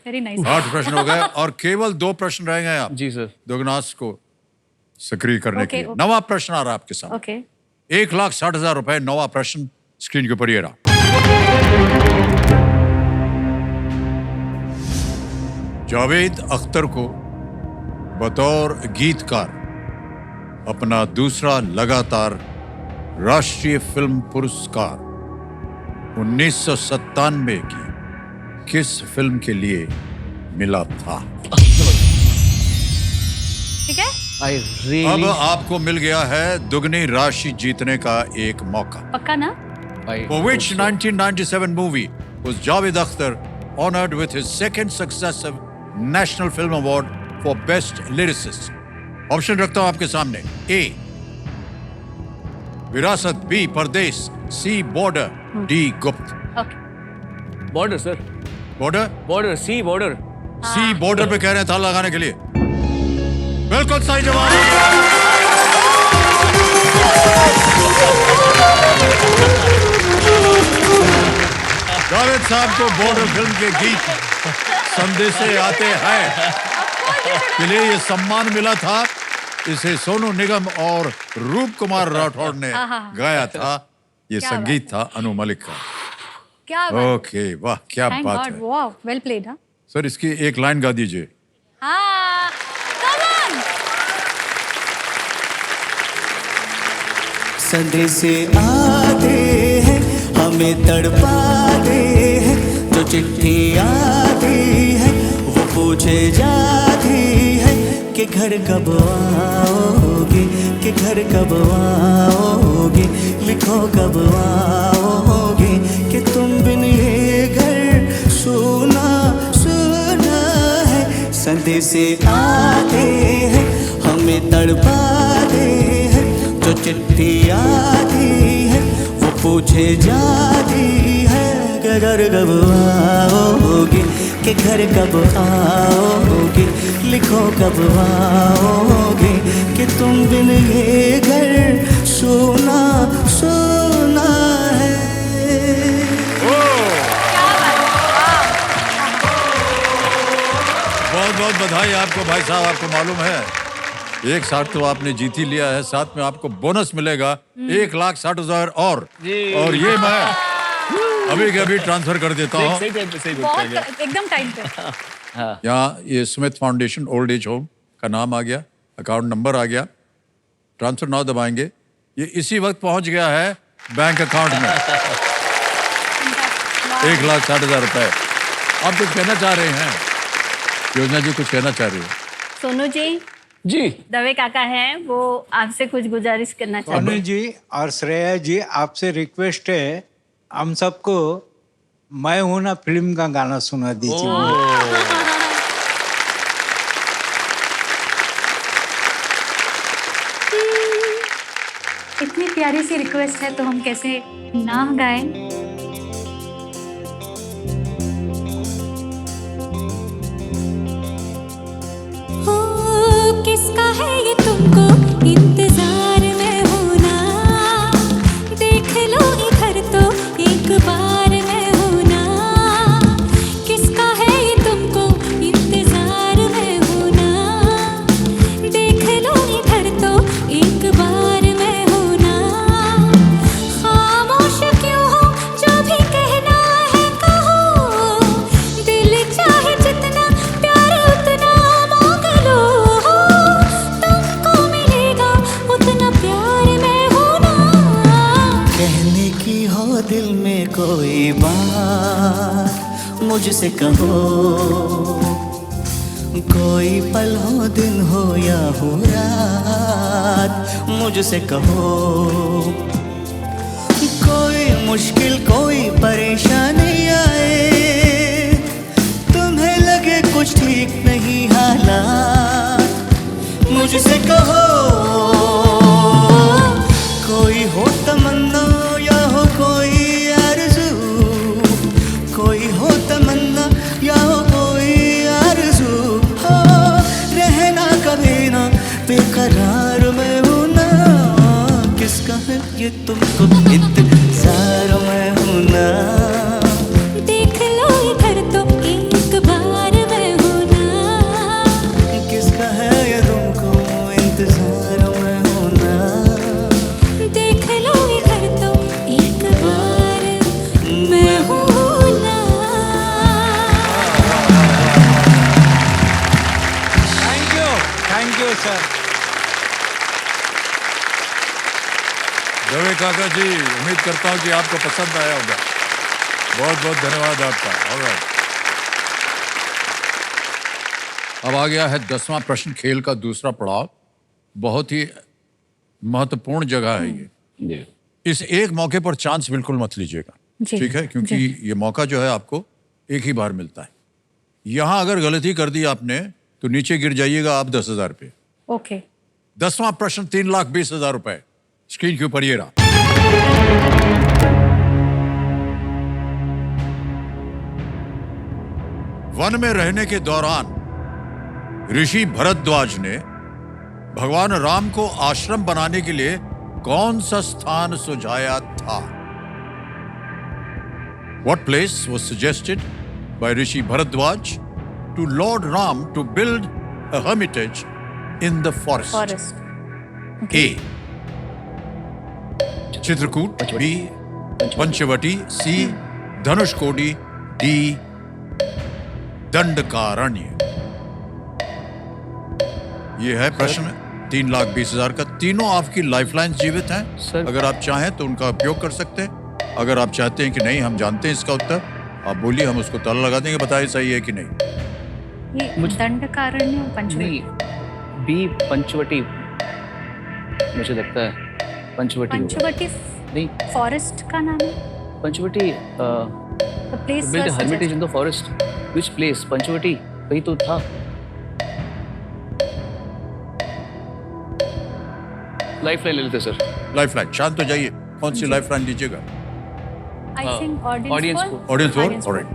Very nice. 8 प्रश्न हो गए और केवल 2 प्रश्न रह गए आप जी सर। दोगुनास को सक्रिय करने के लिए। ओके। नवा प्रश्न आ रहा है आपके सामने। ओके 1,60,000 रुपए। नवा प्रश्न स्क्रीन के ऊपर ये रहा। जावेद अख्तर को बतौर गीतकार अपना दूसरा लगातार राष्ट्रीय फिल्म पुरस्कार 1997 की किस फिल्म के लिए मिला था? ठीक है आई अब रियली आपको मिल गया है दुगनी राशि जीतने का एक मौका। पक्का ना? For which 1997 movie was Javed Akhtar honored with his second successive National Film Award for Best Lyricist? Option रखता हूं आपके सामने। A. Virasat, B. Pardes, C. Border, D. Gupt. Okay Border sir. Border? Border C Border. C. Border पे कह रहे हैं ताला लगाने के लिए। बिल्कुल सही जवाब। जावेद साहब को बॉर्डर फिल्म के गीत संदेशे आते हैं के लिए ये सम्मान मिला था। इसे सोनू निगम और रूप कुमार राठौड़ ने गाया था। ये क्या संगीत था अनु मलिक का। क्या बात। ओके वाह क्या थैंक बात गॉड। है वाओ वेल प्लेड। हाँ सर। इसकी एक लाइन गा दीजिए। हाँ कम ऑन। संदेशे आते हैं हमें तड़पाते हैं, जो चिट्ठी आती है वो पूछे जाती है कि घर कब आओगे, कि घर कब आओगे, लिखो कब आओगे, कि तुम बिन ये घर सुना सुना है। संदेशे आते हैं हमें तड़पाते हैं, जो चिट्ठी आती है वो पूछे जाती है कि घर कब आओगे, कि घर कब आओगे, लिखो कब आओगे, कि तुम बिन ये घर सोना सोना है। बहुत बहुत बधाई आपको भाई साहब। आपको मालूम है एक साथ तो आपने जीत ही लिया है, साथ में आपको बोनस मिलेगा 1,60,000 और ये मैं अभी के अभी ट्रांसफर कर देता हूँ। सही टाइम पे सही बहुत एकदम टाइम पे। यहाँ ये Smith foundation old age home का नाम आ गया, अकाउंट नंबर आ गया। ट्रांसफर नाउ दबाएंगे, ये इसी वक्त पहुंच गया है बैंक अकाउंट में 1,60,000 रुपए। आप कुछ कहना चाह रहे हैं योजना जी? कुछ कहना चाह रही है? सोनू जी जी। दवे काका हैं, वो आपसे कुछ गुजारिश करना चाहते सोनू हैं। जी और श्रेया जी आपसे रिक्वेस्ट है, हम सबको मैं हूं ना फिल्म का गाना सुना दीजिए। इतनी प्यारी सी रिक्वेस्ट है तो हम कैसे ना गाएं? हो किसका है ये तुमको इंतजार में होना, देख लो इधर तो एक बार में होना। किसका है ये तुमको इंतजार में होना, देख लो इधर तो एक बार में होना। खामोश क्यों हो, जो भी कहना है कहो, दिल चाहे जितना प्यार उतना मांग लो, तुमको मिलेगा उतना प्यार में होना। कहने की हो दिल में कोई बात मुझसे कहो, कोई पल हो दिन हो या हो रात मुझसे कहो। कोई मुश्किल कोई परेशानी आए, तुम्हें लगे कुछ ठीक नहीं हालात मुझसे कहो। कोई हो तमन्ना या हो कोई आरज़ू, कोई हो तमन्ना या हो कोई आरज़ू, हो रहना कभी ना बेकरार सबको इंतजार में हूँ ना। देख लो इधर तो एक बार मैं हूँ ना। किसका है ये तुमको इंतजार में हूँ ना। देख लो इधर तो एक बार मैं हूँ ना। Thank you sir. दवे काका जी, उम्मीद करता हूँ कि आपको पसंद आया होगा। बहुत बहुत धन्यवाद आपका। ऑलराइट, अब आ गया है 10वां प्रश्न, खेल का दूसरा पड़ाव। बहुत ही महत्वपूर्ण जगह है ये। इस एक मौके पर चांस बिल्कुल मत लीजिएगा, जी, ठीक है? क्योंकि ये मौका जो है आपको एक ही बार मिलता है। यहां अगर गलती कर दी आपने तो नीचे गिर जाइएगा आप 10,000 पे। ओके। 10वां प्रश्न 3,20,000 रुपए स्क्रीन के ऊपर ये रहा। वन में रहने के दौरान ऋषि भरद्वाज ने भगवान राम को आश्रम बनाने के लिए कौन सा स्थान सुझाया था? What place was suggested by Rishi Bharadwaj to Lord Ram to build a hermitage in the forest? Forest. A. Chitrakoot, B. Panchavati, C. Dhanushkodi, D. Dandakaranya. ये है प्रश्न 3,20,000 का। तीनों आपकी लाइफलाइन जीवित हैं। सर। अगर आप चाहें तो उनका उपयोग कर सकते हैं। अगर आप चाहते हैं कि नहीं हम जानते हैं इसका उत्तर, आप बोलिए, हम उसको ताला लगा देंगे, बताइए सही है कि नहीं। ये दंडकारण्य पंचवटी। नहीं, बी पंचवटी मुझे लगता है। पंचवटी होगा। पंचवटी नहीं, फॉरेस्ट का नाम है। Panchavati The place build was hermitage in the forest. Which place? Panchavati कहीं तो था। लाइफलाइन ले लेते सर। लाइफलाइन, शांत हो जाइए। कौन सी लाइफलाइन लीजिएगा? I think audience audience को। poll। Audience poll. Audience poll। Alright,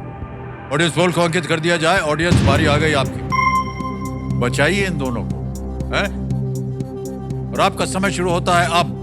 audience poll को अंकित कर दिया जाए। ऑडियंस, बारी आ गई आपकी। बचाइए इन दोनों को, हैं? और आपका समय शुरू होता है अब।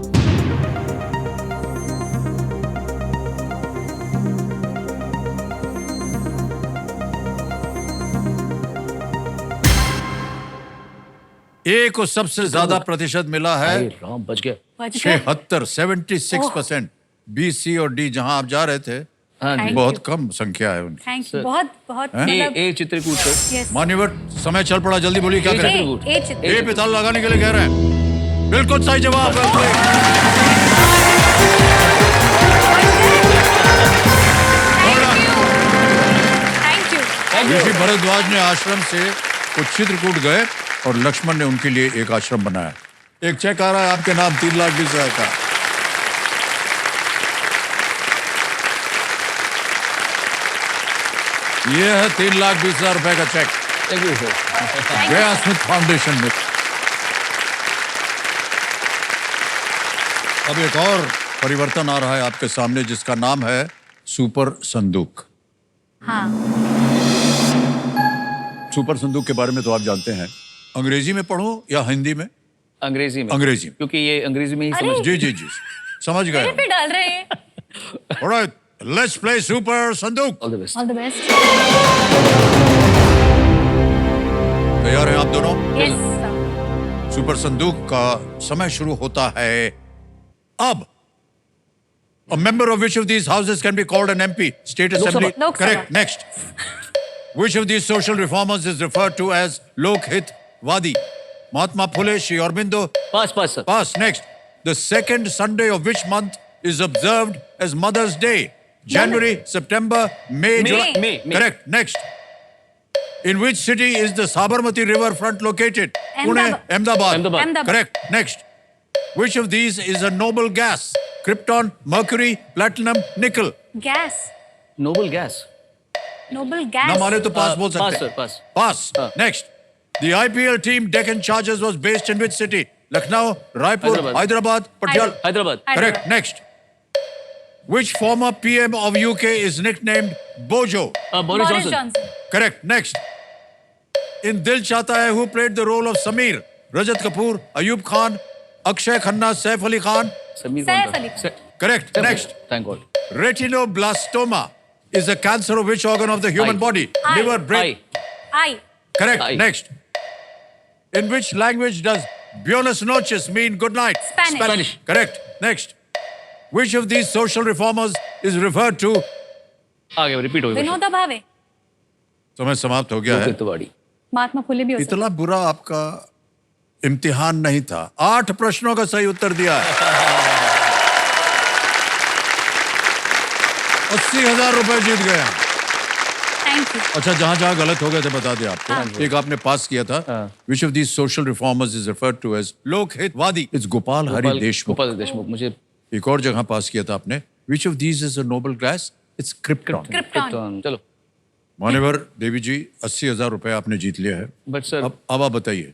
ए को सबसे ज्यादा प्रतिशत मिला है, अरे राम, बच गया। बच गए। 76% बी, सी और डी जहां आप जा रहे थे हाँ जी। Thank बहुत you। कम संख्या है उनकी। Thank sir. यू। बहुत बहुत हैं? मतलब ए चित्रकूट सर। yes। मान्यवर, समय चल पड़ा, जल्दी बोलिए क्या ए, करें? चित्रकूट। ए चित्र। ए पे ताला लगाने के लिए कह रहे हैं। बिल्कुल सही जवाब। Thank you. ऋषि भरद्वाज ने आश्रम से वो चित्रकूट गए और लक्ष्मण ने उनके लिए एक आश्रम बनाया। एक चेक आ रहा है आपके नाम 3,20,000 का। ये है 3,20,000 रुपए का चेक थैंक यू सर। गया स्मिथ फाउंडेशन में। अब एक और परिवर्तन आ रहा है आपके सामने जिसका नाम है सुपर संदूक। हाँ। सुपर संदूक के बारे में तो आप जानते हैं। अंग्रेजी में पढ़ूं या हिंदी में? अंग्रेजी में। अंग्रेजी में। क्योंकि ये अंग्रेजी में ही अरे! समझ। जी जी जी, समझ गए। मेरे पे डाल रहे हैं। Alright, let's play सुपर संदूक। All the best. All the best. तैयार हैं आप दोनों? Yes sir. सुपर संदूक का समय शुरू होता है अब। A member of which of these houses can be called an MP? State Assembly. Lok Sabha. Correct. Next. Which of these social reformers is referred to as Lok Hit Wadi? Mahatma Phule, Shri Aurobindo. Pass pass sir. Pass. Next. The second Sunday of which month is observed as Mother's Day? January, September, May, July. May. Correct. Next. In which city is the Sabarmati river front located? Pune, Ahmedabad. Ahmedabad. Ahmedabad. Correct. Next. Which of these is a noble gas? Krypton, mercury, platinum, nickel. Gas. Noble gas. Noble gas. ना माने तो पास बोल पास सकते sir, पास। Pass. हाँ। Next. The IPL team Deccan Chargers was based in which city? Lucknow, Raipur, Hyderabad. Hyderabad, Patiala. Hyderabad. Correct. Next. Which former PM of UK is nicknamed Bojo? Boris Boris Johnson. Johnson. Correct. Next. In Dil Chahta Hai, who played the role of Sameer? Rajat Kapoor, Ayub Khan, Akshay Khanna, Saif Ali Khan. Sameer Saif कौन अली था? Khan. Correct. Next. Thank God. Retinoblastoma is a cancer of which organ of the human Eye. body? Liver, brain. I. Correct. Eye. Next. In which language does Buenos noches mean good night? Spanish. Correct. Next. Which of these social reformers is referred to? आगे repeat हो गया. विनोदा भावे. समय समाप्त हो गया है. तिवाड़ी. महात्मा फुले भी हो सकते. इतना बुरा आपका इम्तिहान नहीं था. 8 प्रश्नों का सही उत्तर दिया है. 80,000 रुपए जीत गए. Thank you. अच्छा, जहां जहां गलत हो गए थे बता दिया आपको. एक आपने पास किया था. Which of these social reformers is referred to as Lokhitwadi? It's Gopal Hari Deshmukh. Gopal Deshmukh. मुझे एक और जगह पास किया था आपने. Which of these is a noble gas? It's krypton. Krypton. चलो. मान्यवर देवी जी, 80,000 रुपए आपने जीत लिया है. बट सर अब आप बताइए,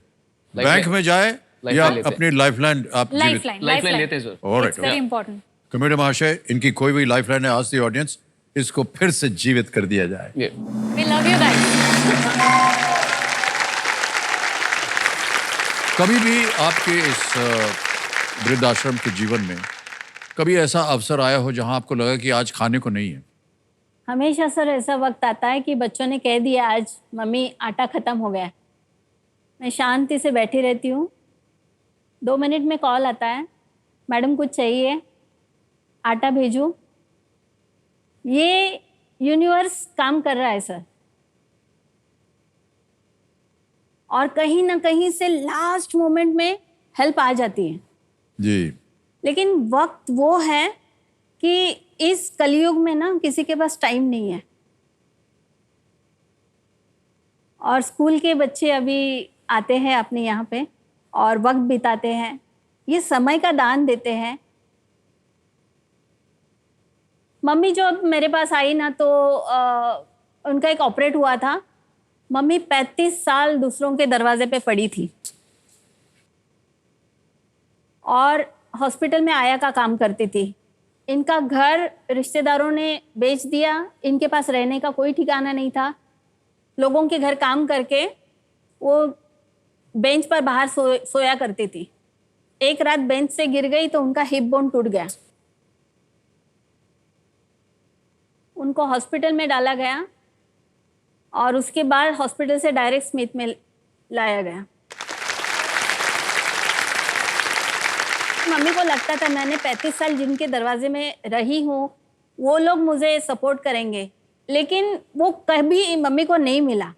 बैंक में जाए या अपनी लाइफलाइन आप जीवित? लाइफलाइन लेते हैं sir. It's very important. Committee महाशय, इनकी कोई भी लाइफलाइन है आज दी ऑडियंस, इसको फिर से जीवित कर दिया जाए. We love you guys. कभी भी आपके इस वृद्धाश्रम के जीवन में कभी ऐसा अवसर आया हो जहां आपको लगा कि आज खाने को नहीं है? हमेशा सर ऐसा वक्त आता है कि बच्चों ने कह दिया आज मम्मी आटा ख़त्म हो गया है. मैं शांति से बैठी रहती हूँ. 2 मिनट में कॉल आता है, मैडम कुछ चाहिए, आटा भेजूँ. ये यूनिवर्स काम कर रहा है सर. और कहीं ना कहीं से लास्ट मोमेंट में हेल्प आ जाती है जी. लेकिन वक्त वो है कि इस कलयुग में ना किसी के पास टाइम नहीं है. और स्कूल के बच्चे अभी आते हैं अपने यहाँ पे और वक्त बिताते हैं, ये समय का दान देते हैं. मम्मी जो अब मेरे पास आई ना तो उनका एक ऑपरेट हुआ था. मम्मी 35 साल दूसरों के दरवाजे पे पड़ी थी और हॉस्पिटल में आया का काम करती थी. इनका घर रिश्तेदारों ने बेच दिया. इनके पास रहने का कोई ठिकाना नहीं था. लोगों के घर काम करके वो बेंच पर बाहर सोया करती थी. एक रात बेंच से गिर गई तो उनका हिप बोन टूट गया. उनको हॉस्पिटल में डाला गया और उसके बाद हॉस्पिटल से डायरेक्ट स्मिथ में लाया गया. मम्मी को लगता था मैंने 35 साल जिनके दरवाजे में रही हूँ वो लोग मुझे सपोर्ट करेंगे, लेकिन वो कभी मम्मी को नहीं मिला.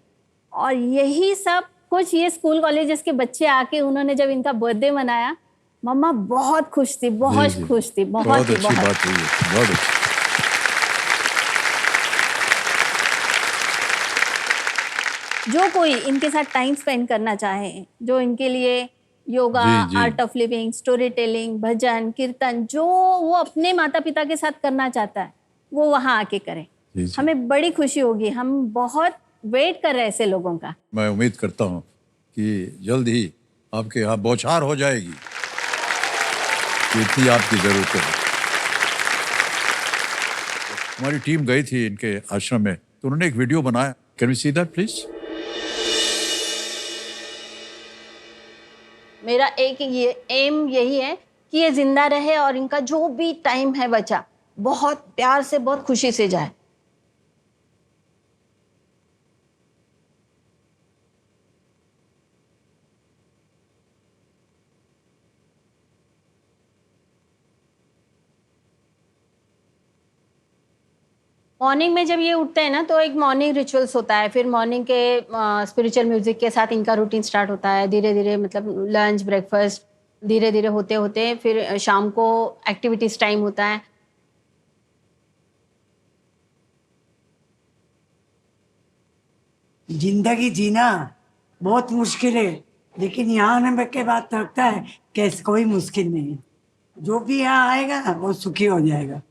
और यही सब कुछ ये स्कूल कॉलेजेस के बच्चे आके उन्होंने जब इनका बर्थडे मनाया, मम्मा बहुत खुश थी, बहुत खुश थी, बहुत अच्छी बात हुई है. बहुत अच्छी. जो कोई इनके साथ टाइम स्पेंड करना चाहे, जो इनके लिए yoga, art of living, storytelling, भजन, कीर्तन, जो वो अपने माता पिता के साथ करना चाहता है वो वहाँ आके करे. हमें बड़ी खुशी होगी. हम बहुत वेट कर रहे हैं ऐसे लोगों का. मैं उम्मीद करता हूँ कि जल्द ही आपके यहाँ बौछार हो जाएगी. इतनी आपकी जरूरत है. हमारी टीम गई थी इनके आश्रम में तो उन्होंने एक वीडियो बनाया. Can we see that please? मेरा एक ये एम यही है कि ये जिंदा रहे और इनका जो भी टाइम है बचा बहुत प्यार से, बहुत खुशी से जाए. मॉर्निंग में जब ये उठते हैं ना तो एक मॉर्निंग रिचुअल्स होता है. फिर मॉर्निंग के स्पिरिचुअल म्यूजिक के साथ इनका रूटीन स्टार्ट होता है. धीरे धीरे मतलब लंच, ब्रेकफास्ट, धीरे धीरे होते होते फिर शाम को एक्टिविटीज टाइम होता है. जिंदगी जीना बहुत मुश्किल है, लेकिन यहाँ आने के बाद लगता है कि कोई मुश्किल नहीं है. जो भी यहाँ आएगा वो सुखी हो जाएगा.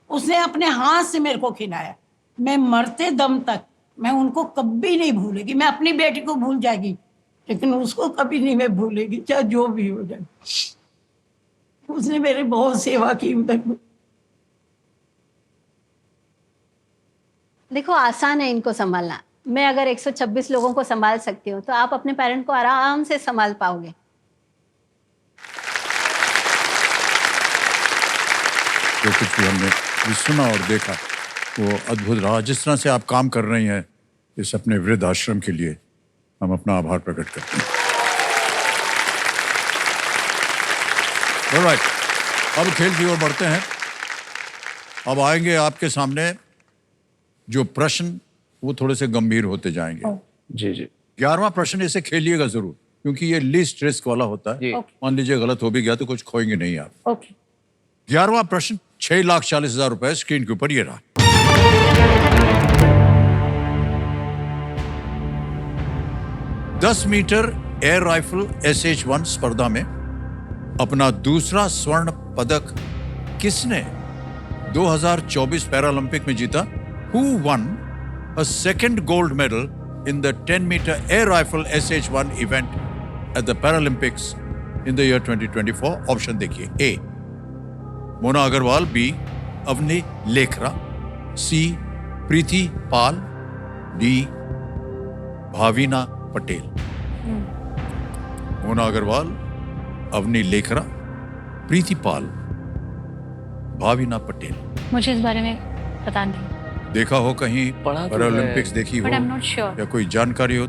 उसने अपने हाथ से मेरे को खिलाया. मैं मरते दम तक मैं उनको कभी नहीं भूलेगी. मैं अपनी बेटी को भूल जाएगी लेकिन उसको कभी नहीं मैं भूलेगी, चाहे जो भी हो जाए. उसने मेरी बहुत सेवा की उधर. देखो आसान है इनको संभालना. मैं अगर 126 लोगों को संभाल सकती हूँ तो आप अपने पेरेंट को आराम से संभाल पाओगे. जो कुछ भी हमने भी सुना और देखा वो अद्भुत रहा। जिस तरह से आप काम कर रही हैं इस अपने वृद्ध आश्रम के लिए हम अपना आभार प्रकट करते हैं। ऑलराइट, अब खेल की ओर बढ़ते हैं। अब आएंगे आपके सामने जो प्रश्न वो थोड़े से गंभीर होते जाएंगे। जी जी। 11वां प्रश्न इसे खेलिएगा जरूर क्योंकि ये लीस्ट रिस्क वाला होता है। मान लीजिए गलत हो भी गया तो कुछ खोएंगे नहीं आप। ओके। 11वां प्रश्न 6,40,000 रुपए स्क्रीन के ऊपर ये रहा। 10 मीटर एयर राइफल SH-1 स्पर्धा में अपना दूसरा स्वर्ण पदक किसने 2024 पैरालंपिक में जीता? Who won a second gold medal in the 10-meter air rifle SH-1 event at the Paralympics in the year 2024? Option देखिए। A. Mona Agarwal, B. Avani Lekhara, C. Preeti Pal, D. Bhavina Patel. Mona Agarwal, Avani Lekhara, Preeti Pal, Bhavina Patel. मुझे इस बारे में पता नहीं। देखा हो कहीं पैरालंपिक्स देखी हो But I'm not sure. या कोई जानकारी हो?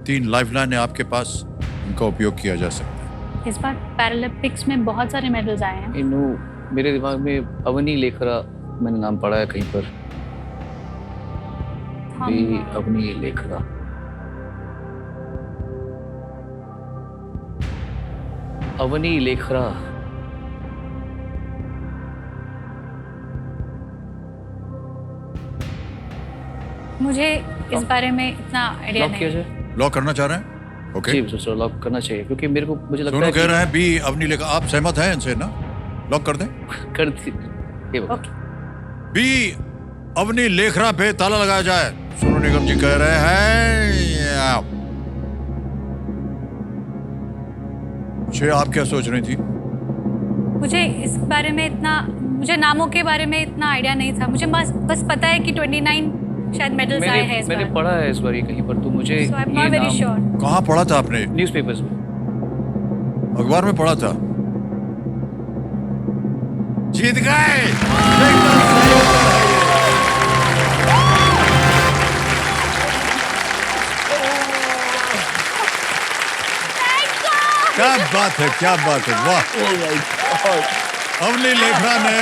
3 लाइफलाइन है आपके पास, उनका उपयोग किया जा सकता है। इस बार पैरालंपिक्स में बहुत सारे मेडल्स आए हैं। मेरे दिमाग में अवनी लेखरा मैंने नाम पढ़ा है कहीं पर। भी अवनी लेखरा। अवनी लेखरा। मुझे इस बारे में इतना आइडिया लॉक किया नहीं। जाए? लॉक करना चाह रहे हैं? ओके। जी सर, लॉक करना चाहिए क्योंकि मेरे को मुझे लगता दोनों है कह रहे हैं बी अवनी लेखरा। आप सहमत हैं इनसे ना? लॉक कर दें? कर दी। बी अवनी लेखरा पे ताला लगाया जाए। सोनू निगम जी कह रहे हैं। आप क्या सोच रही थी? मुझे इस बारे में इतना, मुझे नामों के बारे में इतना आइडिया नहीं था। मुझे बस पता है कि 29 शायद मेडल्स आए हैं इस बार। मैंने पढ़ा है इस बार ये कहीं पर, तो मुझे So I'm not very sure. कहाँ पढ़ा था आपने? न्यूज़पेपर्स में, अखबार में पढ़ा था। जीत गए। क्या बात है, क्या बात है, वाह। अवनी लेखरा ने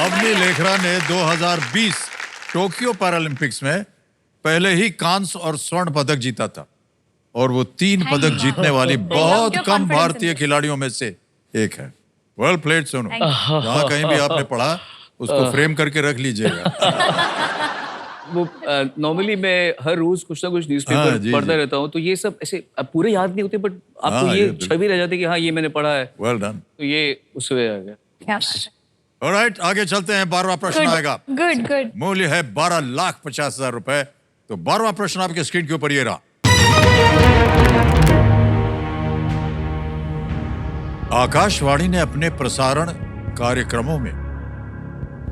अवनी लेखरा ने 2020 टोक्यो पैरालंपिक्स में पहले ही कांस्य और स्वर्ण पदक जीता था और वो 3 पदक जीतने वाली बहुत कम भारतीय खिलाड़ियों में से एक है। Well played Sonu. जहाँ कहीं भी आपने पढ़ा उसको फ्रेम करके रख लीजिएगा। वो नॉर्मली मैं हर रोज कुछ ना कुछ न्यूज़पेपर पढ़ता रहता हूँ, तो ये सब ऐसे पूरे याद नहीं होते, बट आपको ये छवि रह जाती है कि हाँ ये मैंने पढ़ा है। Well done. तो ये उससे आ गया। ऑलराइट, आगे चलते हैं। 12वां प्रश्न आएगा। गुड। मूल्य है 12,50,000 रुपए। तो 12वां प्रश्न आपके स्क्रीन के ऊपर ये रहा। आकाशवाणी ने अपने प्रसारण कार्यक्रमों में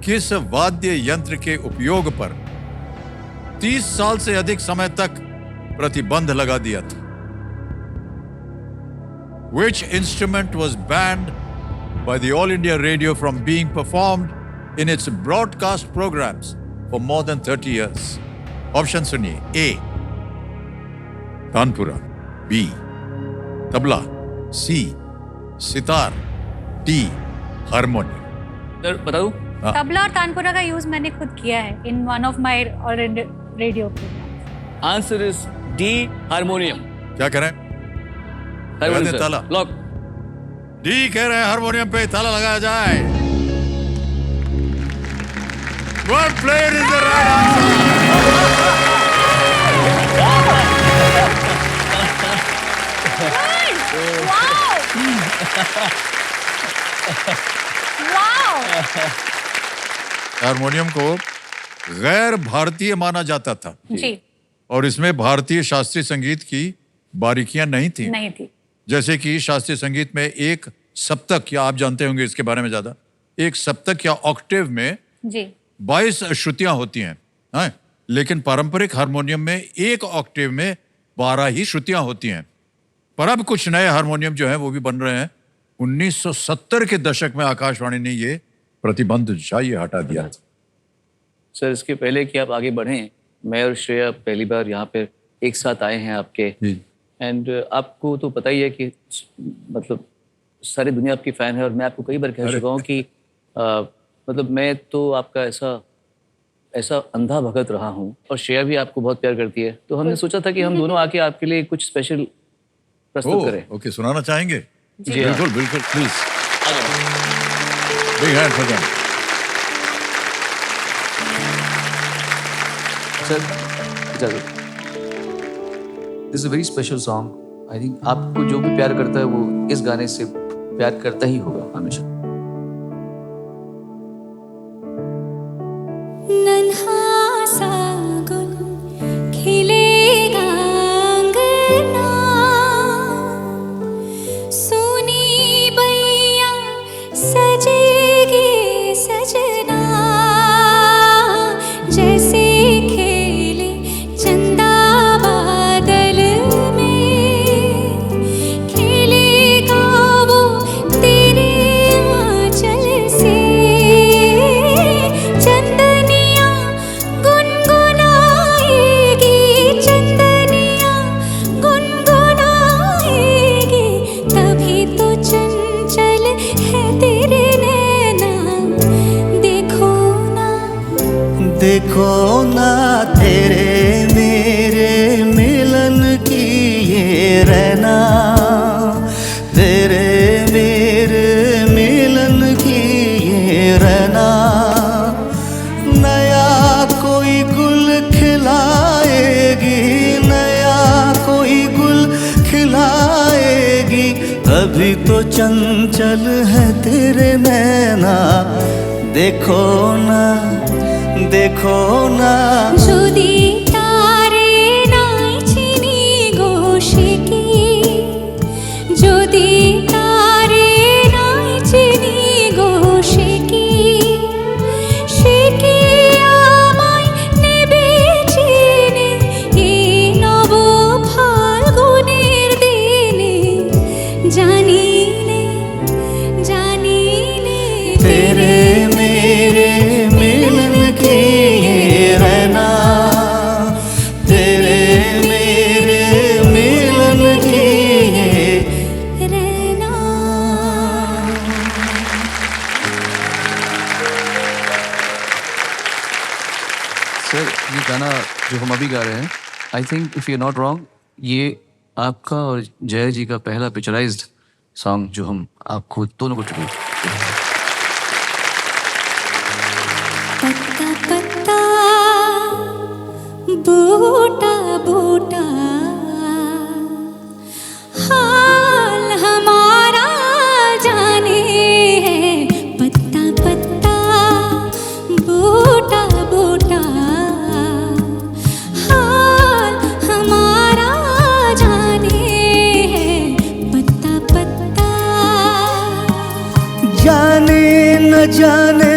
किस वाद्य यंत्र के उपयोग पर 30 साल से अधिक समय तक प्रतिबंध लगा दिया था? Which instrument was banned by the All India Radio from being performed in its broadcast programs for more than 30 years? Option सुनिए। A. Tanpura, B. Tabla, C. Sitar, D. Harmonium. Sir बता दूं? तबला और तानपुरा का यूज मैंने खुद किया है in one of my radio program. Answer is D, harmonium. क्या करें? ताला। लॉक। डी कह रहे हैं हारमोनियम पे ताला लगाया जाए। Well played is the right answer. Harmonium को गैर भारतीय माना जाता था जी। और इसमें भारतीय शास्त्रीय संगीत की बारीकियां नहीं थी। जैसे कि शास्त्रीय संगीत में एक सप्तक, या आप जानते होंगे इसके बारे में ज्यादा, एक सप्तक या ऑक्टेव में 22 श्रुतियां होती हैं, लेकिन पारंपरिक हारमोनियम में एक ऑक्टेव में 12 ही श्रुतियां होती हैं। पर अब कुछ नए हारमोनियम जो हैं वो भी बन रहे हैं। 1970 के दशक में आकाशवाणी ने ये प्रतिबंध चाहिए हटा दिया। सर इसके पहले कि आप आगे बढ़ें, मैं और श्रेया पहली बार यहाँ पे एक साथ आए हैं आपके, एंड आपको तो पता ही है कि मतलब सारी दुनिया आपकी फ़ैन है, और मैं आपको कई बार कह चुका हूँ कि मतलब मैं तो आपका ऐसा अंधा भगत रहा हूँ, और श्रेया भी आपको बहुत प्यार करती है, तो हमने सोचा था कि हम दोनों आके आपके लिए कुछ स्पेशल प्रस्तुत करें। ओके, सुनाना चाहेंगे? जी हाँ। बिल्कुल बिल्कुल, please. Big hand for them. Sir इजाजत। This is a very special song. I think आपको जो भी प्यार करता है वो इस गाने से प्यार करता ही होगा हमेशा। नन्हा सा गुल खिलेगा अंगना, सुनी बैया सजेगी सजना, जैसे खेले चंदा बादल में, खेलेगा वो तेरे आंचल से, चंदनिया गुनगुनाएगी, चंदनिया गुनगुनाएगी, तभी तो चंचल है तेरे नैना, देखो ना तेरे मेरे मिलन की ये रहना, तेरे मेरे मिलन की ये रहना, नया कोई गुल खिलाएगी, नया कोई गुल खिलाएगी, अभी तो चंचल है तेरे नैना, देखो ना যদি তারে নাই চিনি গোশিকি, যদি তারে নাই চিনি গোশিকি, সে কি আমায় নেবে চিনে এই নব ফাল্গুনের দিনে, জানি নে तेरे मेरे मिलन की ये रहना, तेरे मेरे मिलन की ये रहना। सर ये गाना जो हम अभी गा रहे हैं, I think if you not wrong, ये आपका और जय जी का पहला पिक्चराइज्ड सॉन्ग जो हम आपको दोनों को ट्रिब्यूट। पत्ता पत्ता बूटा बूटा हाल हमारा जाने है, पत्ता पत्ता बूटा बूटा हाल हमारा जाने है, पत्ता पत्ता जाने न जाने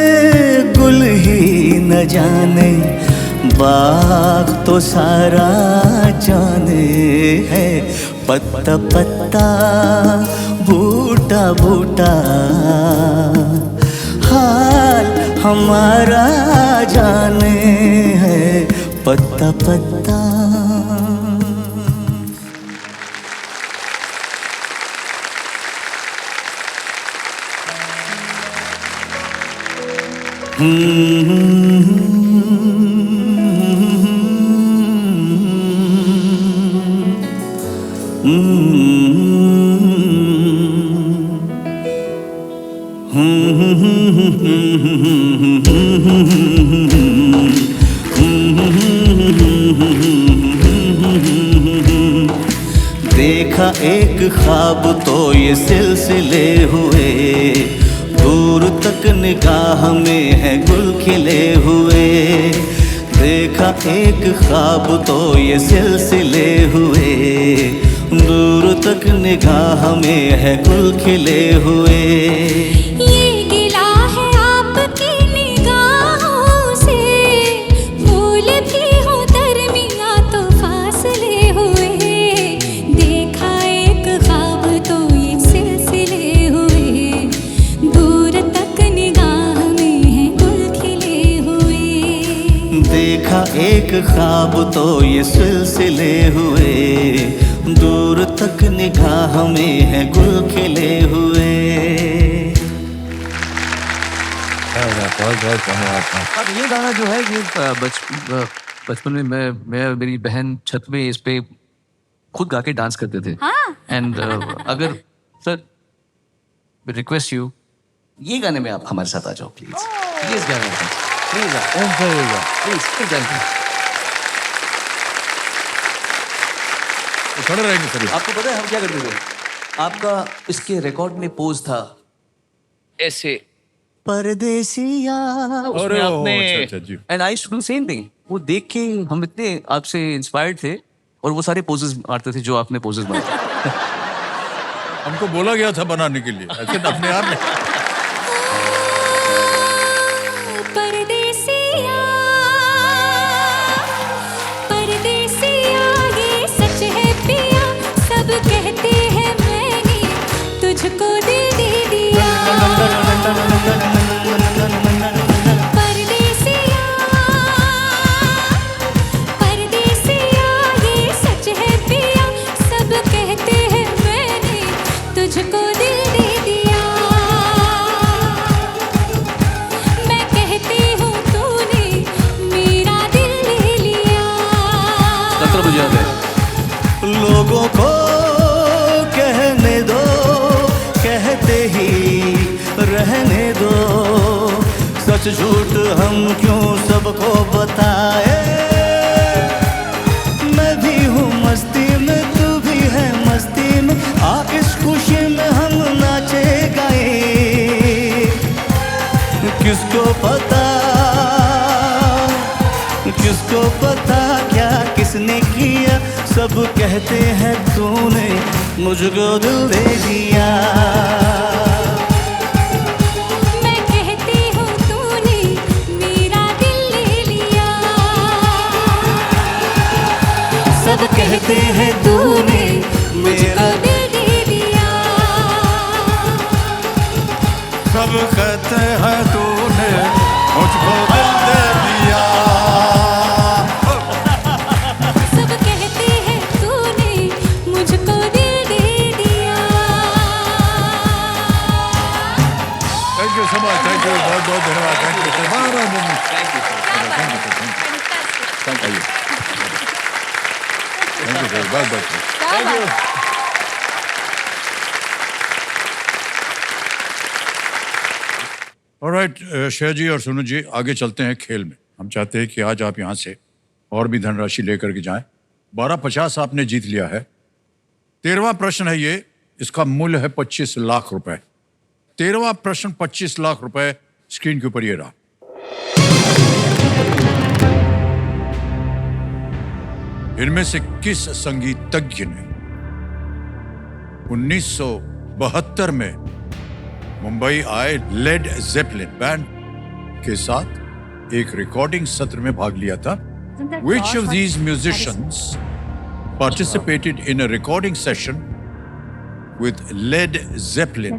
गुल ही न जाने, बाग तो सारा जाने है, पत्ता पत्ता बूटा बूटा हाल हमारा जाने है, पत्ता पत्ता। देखा एक ख्वाब तो ये सिलसिले हुए, दूर तक निगाह में है गुल खिले हुए, देखा एक ख्वाब तो ये सिलसिले हुए, दूर तक निगाह में है गुल खिले हुए। ये गिला है आपकी निगाहों से, फूल भी हो दरमिया तो फासले हुए, देखा एक ख्वाब तो ये सिलसिले हुए, दूर तक निगाह में देखा एक ख्वाब तो ये सिलसिले हुए, दूर तक निगाह में है गुल खिले हुए। बहुत बहुत धन्यवाद। अब ये गाना जो है ये बचपन में मैं मेरी बहन छत में इस पे खुद गा के डांस करते थे। एंड अगर सर रिक्वेस्ट यू ये गाने में आप हमारे साथ आ जाओ प्लीज। प्लीज गाने में प्लीज प्लीज खड़े रहेंगे सर। आपको पता है हम क्या करते थे? आपका इसके रिकॉर्ड में पोज था ऐसे परदेसिया, उसमें आपने and I should do same thing. वो देख के हम इतने आपसे इंस्पायर्ड थे और वो सारे पोजेस मारते थे जो आपने पोजेस मारे। हमको बोला गया था बनाने के लिए, ऐसे अपने आप में। परदेसिया परदेसिया ये सच है पिया, सब कहते हैं मैंने तुझको दिल दे दिया। परदेसिया परदेसिया ये सच है पिया, सब कहते हैं मैंने तुझको दिल दे दिया। मैं कहती हूँ तूने मेरा दिल ले लिया। मुझे याद है लोगों को कहने दो, कहते ही रहने दो, सच झूठ हम क्यों सबको बताए। मैं भी हूँ मस्ती में, तू भी है मस्ती में, आ इस खुशी में हम नाचे गाए। किसको पता क्या किसने किया, सब कहते हैं तूने मुझको दिल दे दिया। मैं कहती हूँ तूने मेरा दिल ले लिया। सब कहते हैं तूने मेरा दिल दे दिया। सब कहते हैं तूने मुझको दिल दे दिया। सब कहते हैं तूने मुझको दिल दे दिया। Thank you so much, thank you, बहुत बहुत धन्यवाद। Thank you sir, thank you sir, बहुत बहुत ऑलराइट। श्रेया जी और सोनू जी, आगे चलते हैं खेल में। हम चाहते हैं कि आज आप यहाँ से और भी धनराशि लेकर के जाएं। 1250 आपने जीत लिया है। 13वां प्रश्न है ये, इसका मूल्य है 25 लाख रुपए। 13वां प्रश्न 25 लाख रुपए स्क्रीन के ऊपर ये रहा। इनमें से किस संगीतज्ञ ने 1972 में मुंबई आए लेड जेपलिन बैंड के साथ एक रिकॉर्डिंग सत्र में भाग लिया था? Which of these musicians participated in a recording session with Led Zeppelin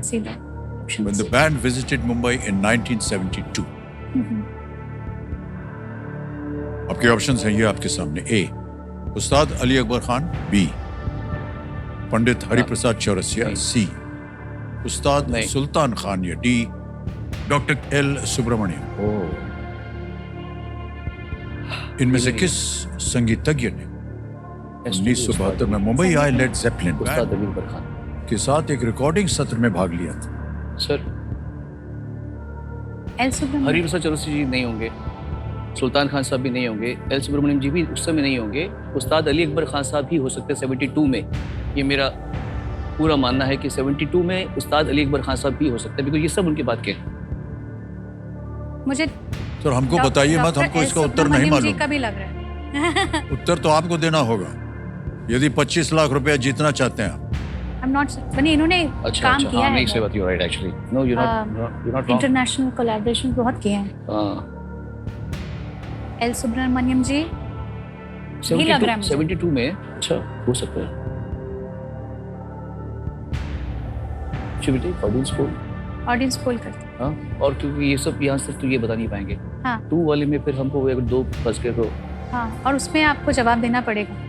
when the band visited Mumbai in 1972? आपके ऑप्शंस हैं ये आपके सामने। ए, उस्ताद अली अकबर खान। बी, पंडित हरिप्रसाद चौरसिया। सी, उस्ताद सुल्तान खान। या डी, डॉक्टर एल सुब्रमण्यम। इनमें से किस संगीतज्ञ ने 1972 में मुंबई आए लेड जेपलिन के साथ एक रिकॉर्डिंग सत्र में भाग लिया था? सर हरिप्रसाद चौरसिया जी नहीं होंगे, सुल्तान खान साहब भी नहीं होंगे, एल सुब्रमण्यम जी भी उस समय नहीं होंगे, उस्ताद अली अकबर खान साहब भी हो सकते हैं 72 में। ये मेरा पूरा मानना है कि 72 में उस्ताद अली अकबर खान साहब भी हो सकते हैं, बिकॉज़ ये सब उनके बाद के। मुझे सर हमको बताइए मत, हमको इसका उत्तर नहीं मालूम। का भी लग रहा है। उत्तर तो आपको देना होगा यदि 25 लाख रुपया जीतना चाहते हैं आप। I'm not, बनी इन्होंने काम किया है। नहीं से बात, you're right actually. No, you're not wrong. International collaboration बहुत किए हैं। एल सुब्रमण्यम जी भी लग रहा है मुझे। 72 में अच्छा हो सकता है। Should we take audience poll? Audience poll करते हैं। हाँ, और क्योंकि ये सब यहाँ सिर्फ तो ये बता नहीं पाएंगे। हाँ 2 वाले में फिर हमको अगर 2 फंस गए तो हाँ, और उसमें आपको जवाब देना पड़ेगा।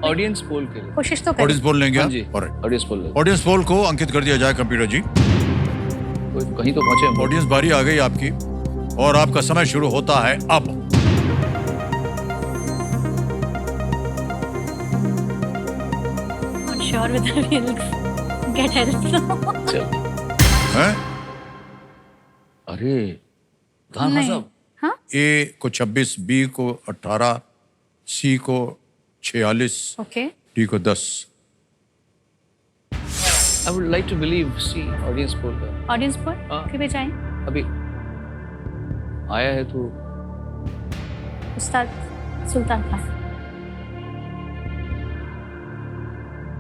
ऑडियंस पोल के लिए कोशिश तो करें। ऑडियंस पोल लेंगे हाँ आप? जी, Alright. ऑडियंस पोल ले। ऑडियंस पोल को अंकित कर दिया जाए कंप्यूटर जी। कहीं तो पहुंचे हम। ऑडियंस बारी आ गई आपकी और आपका समय शुरू होता है अब। Not sure whether we'll get help now. चल। हैं? अरे कहाँ नहीं। साहब? हाँ ए को 26, बी को 18, सी को 46, ओके। डी को 10। I would like to believe C audience poll का ऑडियंस पोल हाँ। के पे जाएं। अभी आया है तो उस्ताद सुल्तान खान।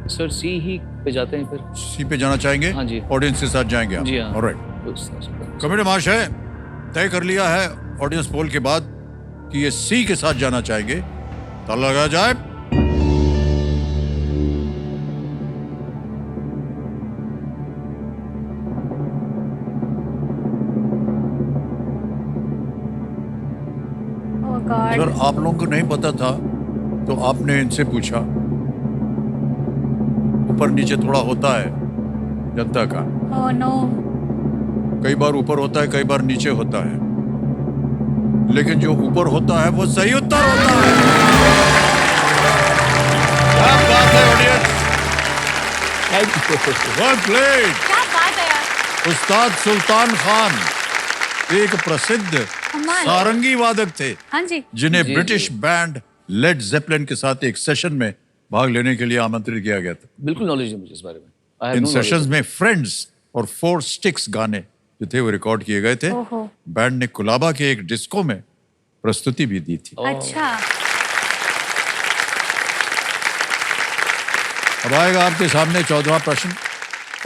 सर सी ही पे जाते हैं फिर। सी पे जाना चाहेंगे? हाँ जी। ऑडियंस के साथ जाएंगे आप? जी हाँ। ऑलराइट। उस- कमेटी महाशय तय कर लिया है ऑडियंस पोल के बाद कि ये सी के साथ जाना चाहेंगे। ताला लगाया जाए। ओह गॉड। अगर आप लोगों को नहीं पता था तो आपने इनसे पूछा। ऊपर नीचे थोड़ा होता है जनता का, ओह नो। कई बार ऊपर होता है, कई बार नीचे होता है, लेकिन जो ऊपर होता है वो सही उत्तर होता है। क्या बात है ऑडियंस, वेल प्लेड। क्या बात है यार। उस्ताद सुल्तान खान एक प्रसिद्ध कमाल। सारंगी वादक थे हाँ जी। जिन्हें जी, ब्रिटिश जी। बैंड लेड जेपलिन के साथ एक सेशन में भाग लेने के लिए आमंत्रित किया गया था। बिल्कुल नॉलेज है मुझे इस बारे में। I have in no knowledge. Sessions में फ्रेंड्स और 4 स्टिक्स गाने जो थे वो रिकॉर्ड किए गए थे। ओहो। बैंड ने कुलाबा के एक डिस्को में प्रस्तुति भी दी थी। अच्छा। अब आएगा आपके सामने 14वां प्रश्न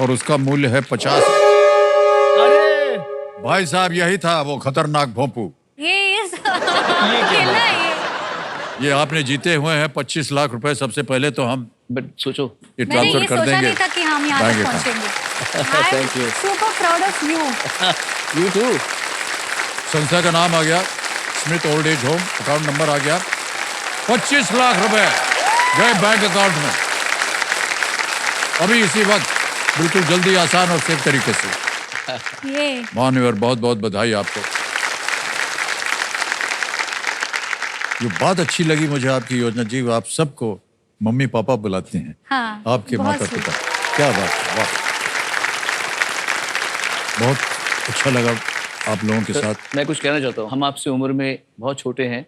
और उसका मूल्य है 50। अरे भाई साहब यही था वो खतरनाक भोंपू। ये खेलना है ये। ये आपने जीते हुए हैं 25 लाख रुपए। सबसे पहले तो हम बट सोचो ये मैंने ट्रांसफर ये कर सोचा देंगे नहीं था कि हम यहाँ बैंक तक अकाउंट। पहुँचेंगे। Thank you. Super proud of you. You too. संस्था का नाम आ गया Smith old age home. Account number आ गया। 25 लाख रुपए गए बैंक अकाउंट में अभी इसी वक्त, बिल्कुल जल्दी, आसान और सेफ तरीके से। ये मानवर बहुत बहुत बधाई आपको। ये बात अच्छी लगी मुझे आपकी योजना जी। आप सबको मम्मी पापा बुलाते हैं। हाँ आपके बहुत माता sweet। पिता, क्या बात है, वाह। बहुत अच्छा लगा आप लोगों के साथ। मैं कुछ कहना चाहता हूँ। हम आपसे उम्र में बहुत छोटे हैं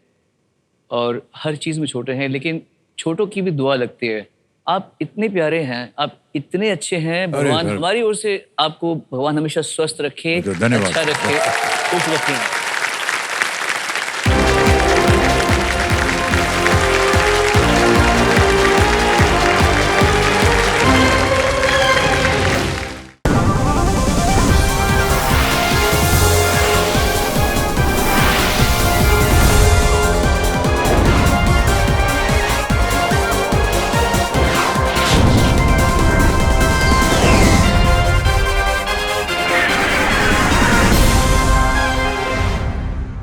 और हर चीज़ में छोटे हैं, लेकिन छोटों की भी दुआ लगती है। आप इतने प्यारे हैं, आप इतने अच्छे हैं। भगवान अरे, हमारी ओर से आपको भगवान हमेशा स्वस्थ रखे, धन्यवाद। अच्छा रखे, खुश रखें।